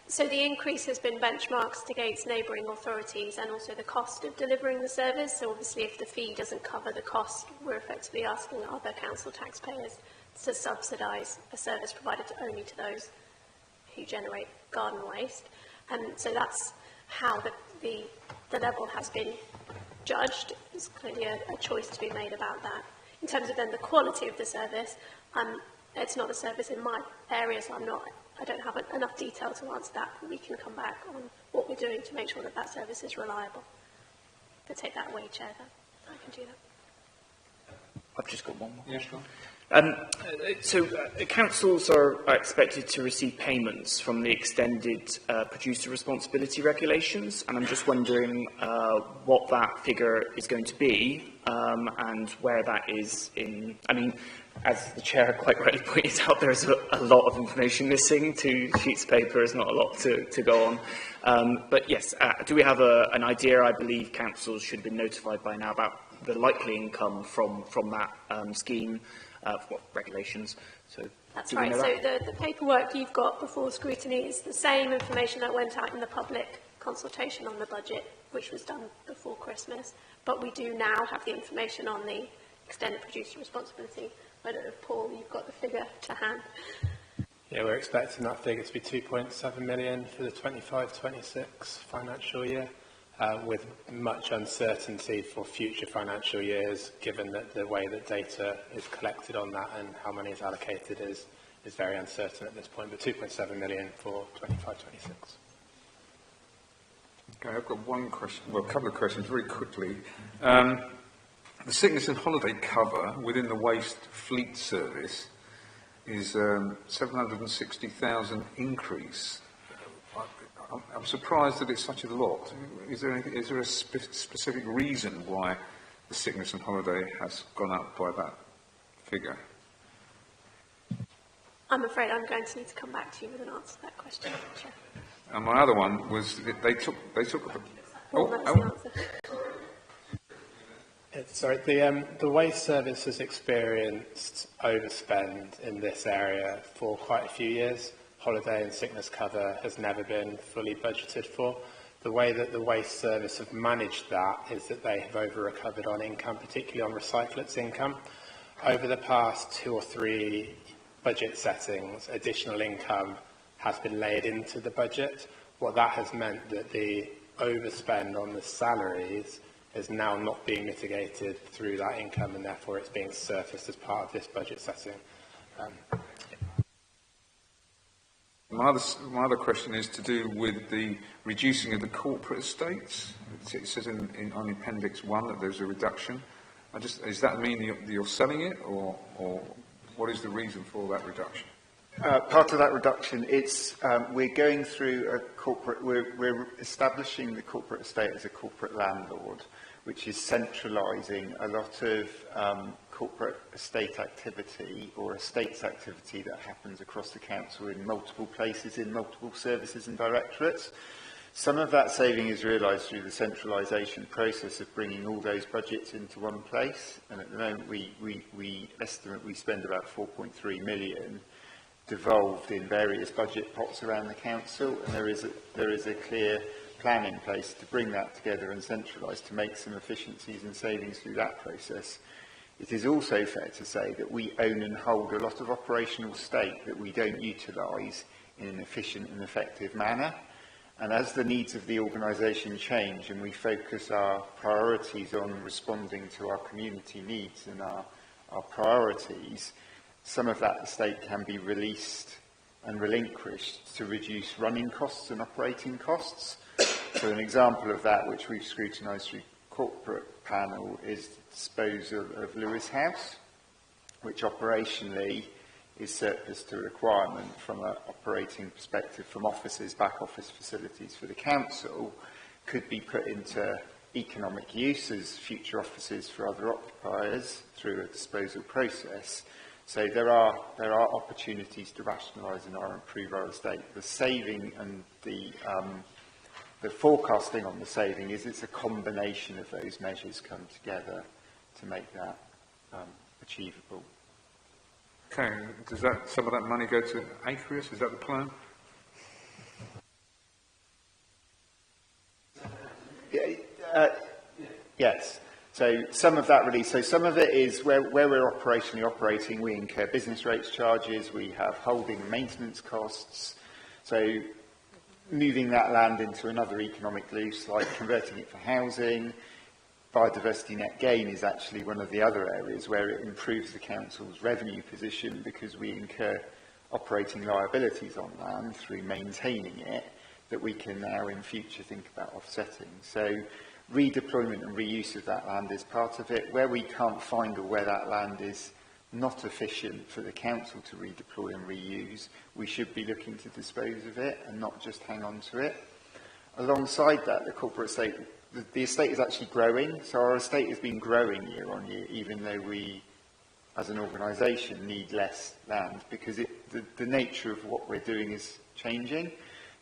So the increase has been benchmarked against neighbouring authorities and also the cost of delivering the service. So obviously if the fee doesn't cover the cost, we're effectively asking other council taxpayers to subsidise a service provided only to those who generate garden waste. And so that's how the level has been judged. There's clearly a choice to be made about that. In terms of then the quality of the service, it's not a service in my area, so I don't have enough detail to answer that, but we can come back on what we're doing to make sure that that service is reliable. To take that away, Chair, then I can do that. I've just got one more. Yeah, sure. Councils are expected to receive payments from the extended producer responsibility regulations, and I'm just wondering what that figure is going to be and where that is in. I mean, as the Chair quite rightly pointed out, there's a lot of information missing. 2 sheets of paper is not a lot to go on. But yes, do we have an idea? I believe councils should have been notified by now about the likely income from that scheme. Regulations. So that's right. So the paperwork you've got before scrutiny is the same information that went out in the public consultation on the budget, which was done before Christmas. But we do now have the information on the extended producer responsibility. I don't know if, Paul, you've got the figure to hand. Yeah, we're expecting that figure to be 2.7 million for the 25-26 financial year. With much uncertainty for future financial years, given that the way that data is collected on that and how money is allocated is very uncertain at this point, but 2.7 million for 25-26. Okay, I've got one question, well, a couple of questions very quickly. The sickness and holiday cover within the waste fleet service is 760,000 increase. I'm surprised that it's such a lot. Is there a specific reason why the sickness and holiday has gone up by that figure? I'm afraid I'm going to need to come back to you with an answer to that question, Chair. And my other one was that they took. That's the answer. Sorry, the waste service has experienced overspend in this area for quite a few years. Holiday and sickness cover has never been fully budgeted for. The way that the waste service have managed that is that they have over-recovered on income, particularly on recyclates income. Over the past 2 or 3 budget settings, additional income has been laid into the budget. What that has meant that the overspend on the salaries is now not being mitigated through that income, and therefore it's being surfaced as part of this budget setting. My other question is to do with the reducing of the corporate estates. It says on Appendix 1 that there's a reduction. Does that mean you're selling it, or what is the reason for that reduction? Part of that reduction, we're going through a corporate, we're establishing the corporate estate as a corporate landlord, which is centralising a lot of corporate estate activity or estates activity that happens across the council in multiple places, in multiple services and directorates. Some of that saving is realised through the centralisation process of bringing all those budgets into one place, and at the moment we estimate we spend about 4.3 million devolved in various budget pots around the council, and there is a clear plan in place to bring that together and centralise to make some efficiencies and savings through that process. It is also fair to say that we own and hold a lot of operational estate that we don't utilise in an efficient and effective manner. And as the needs of the organisation change and we focus our priorities on responding to our community needs and our priorities, some of that estate can be released and relinquished to reduce running costs and operating costs. So an example of that, which we've scrutinised through corporate panel, is the disposal of Lewis House, which operationally is surplus to requirement from an operating perspective from offices, back office facilities for the council, could be put into economic use as future offices for other occupiers through a disposal process. So there are opportunities to rationalise and improve our estate. The saving and the forecasting on the saving it's a combination of those measures come together to make that achievable. Okay, does some of that money go to Aquarius? Is that the plan? Yes. So some of that release, some of it is where we're operationally operating, we incur business rates charges, we have holding and maintenance costs. So moving that land into another economic use, like converting it for housing, biodiversity net gain is actually one of the other areas where it improves the council's revenue position because we incur operating liabilities on land through maintaining it that we can now in future think about offsetting. So redeployment and reuse of that land is part of it. Where we can't find or where that land is not efficient for the council to redeploy and reuse, we should be looking to dispose of it and not just hang on to it. Alongside that, the corporate estate, the estate is actually growing, so our estate has been growing year on year, even though we, as an organisation, need less land, because the nature of what we're doing is changing.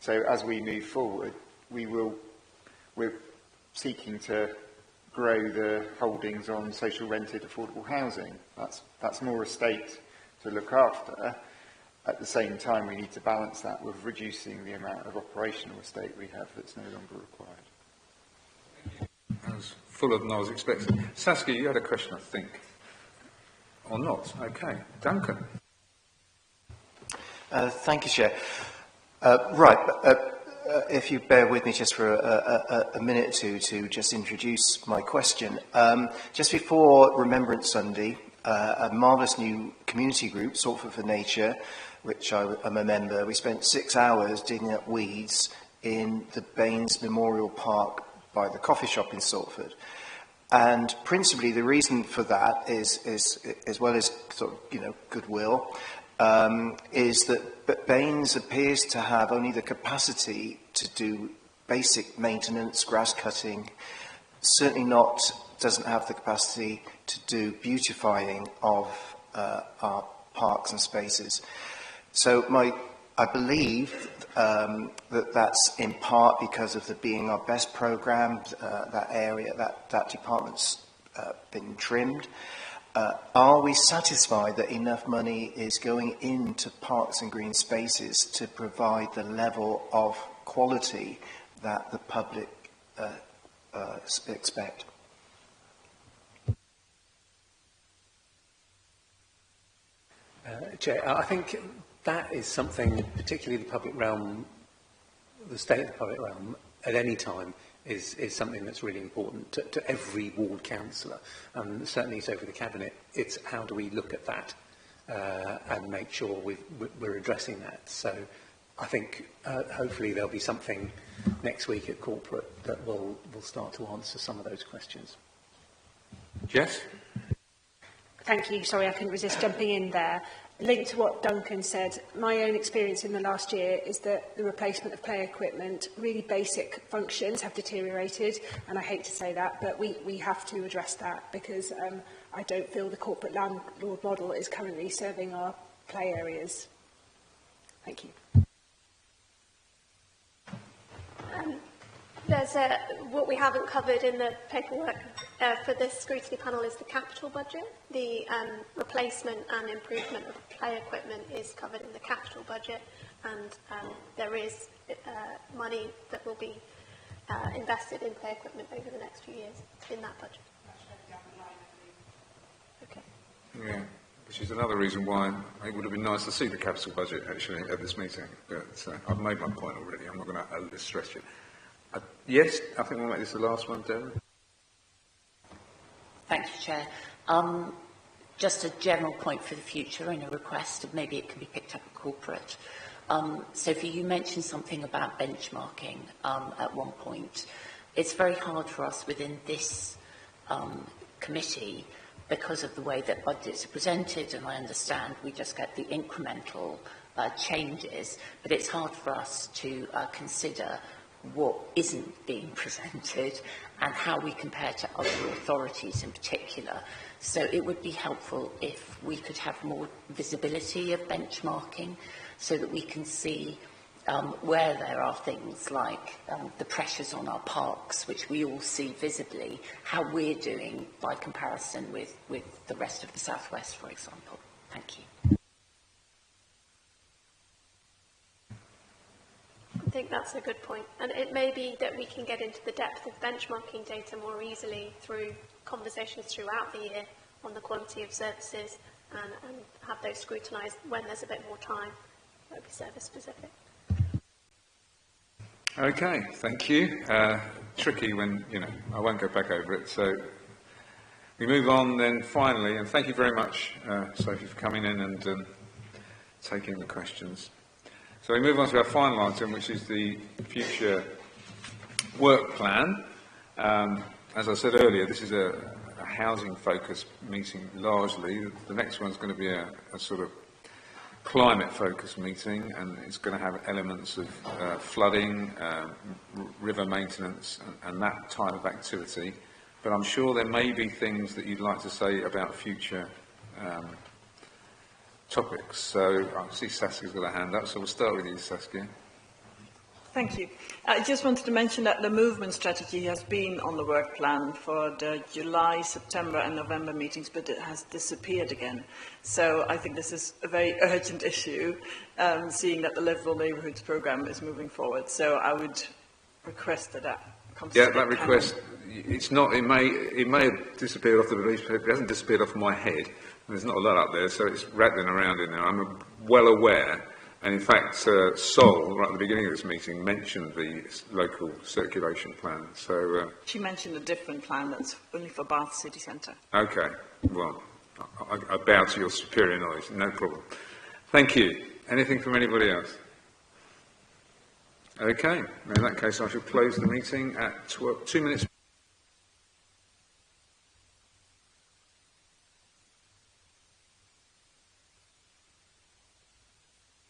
So as we move forward, we're seeking to grow the holdings on social rented affordable housing. That's more estate to look after. At the same time, we need to balance that with reducing the amount of operational estate we have that's no longer required. That was fuller than I was expecting. Saskia, you had a question, I think. Or not? Okay. Duncan. Thank you, Chair. If you bear with me just for a minute or two to just introduce my question. Just before Remembrance Sunday, a marvellous new community group, Salford for Nature, which I'm a member, we spent 6 hours digging up weeds in the Baines Memorial Park by the coffee shop in Salford. And principally the reason for that is as well as sort of, goodwill, is that Baines appears to have only the capacity to do basic maintenance, grass cutting, certainly doesn't have the capacity to do beautifying of our parks and spaces. So I believe that's in part because of the Being Our Best programme, that area, that department's been trimmed. Are we satisfied that enough money is going into parks and green spaces to provide the level of quality that the public expect? Chair, I think that is something, particularly the public realm, the state of the public realm, at any time, is something that's really important to every ward councillor. Certainly it's over the Cabinet. It's how do we look at that and make sure we're addressing that. So I think hopefully there'll be something next week at corporate that will start to answer some of those questions. Jess? Thank you. Sorry, I couldn't resist jumping in there. Linked to what Duncan said, my own experience in the last year is that the replacement of play equipment, really basic functions have deteriorated, and I hate to say that, but we have to address that because I don't feel the corporate landlord model is currently serving our play areas. Thank you. What we haven't covered in the paperwork for this scrutiny panel is the capital budget. The replacement and improvement of play equipment is covered in the capital budget, and there is money that will be invested in play equipment over the next few years in that budget. Okay. Yeah, which is another reason why it would have been nice to see the capital budget actually at this meeting. But I've made my point already. I'm not going to overstretch it. Yes, I think we'll make this the last one, Darren. Thank you, Chair. Just a general point for the future and a request, and maybe it can be picked up at corporate. Sophie, you mentioned something about benchmarking at one point. It's very hard for us within this committee because of the way that budgets are presented, and I understand we just get the incremental changes, but it's hard for us to consider what isn't being presented and how we compare to other authorities in particular. So it would be helpful if we could have more visibility of benchmarking so that we can see where there are things like the pressures on our parks, which we all see visibly, how we're doing by comparison with the rest of the South West, for example. Thank you. I think that's a good point. And it may be that we can get into the depth of benchmarking data more easily through conversations throughout the year on the quality of services and have those scrutinised when there's a bit more time. That would be service specific. Okay, thank you. Tricky when, I won't go back over it. So we move on then finally, and thank you very much, Sophie, for coming in and taking the questions. So we move on to our final item, which is the future work plan. As I said earlier, this is a housing-focused meeting largely. The next one's going to be a sort of climate-focused meeting, and it's going to have elements of flooding, river maintenance, and that type of activity. But I'm sure there may be things that you'd like to say about future topics. So I see Saskia's got a hand up, so we'll start with you, Saskia. Thank you. I just wanted to mention that the movement strategy has been on the work plan for the July, September and November meetings, but it has disappeared again. So I think this is a very urgent issue, seeing that the Livable Neighbourhoods programme is moving forward. So I would request that that comes to that request, it's not, it may have disappeared off the release paper, it hasn't disappeared off my head. There's not a lot up there, so it's rattling around in there. I'm well aware. And in fact, Sol, right at the beginning of this meeting, mentioned the local circulation plan. So she mentioned a different plan that's only for Bath City Centre. Okay, well, I bow to your superior knowledge, no problem. Thank you. Anything from anybody else? Okay, in that case I shall close the meeting at 2 minutes.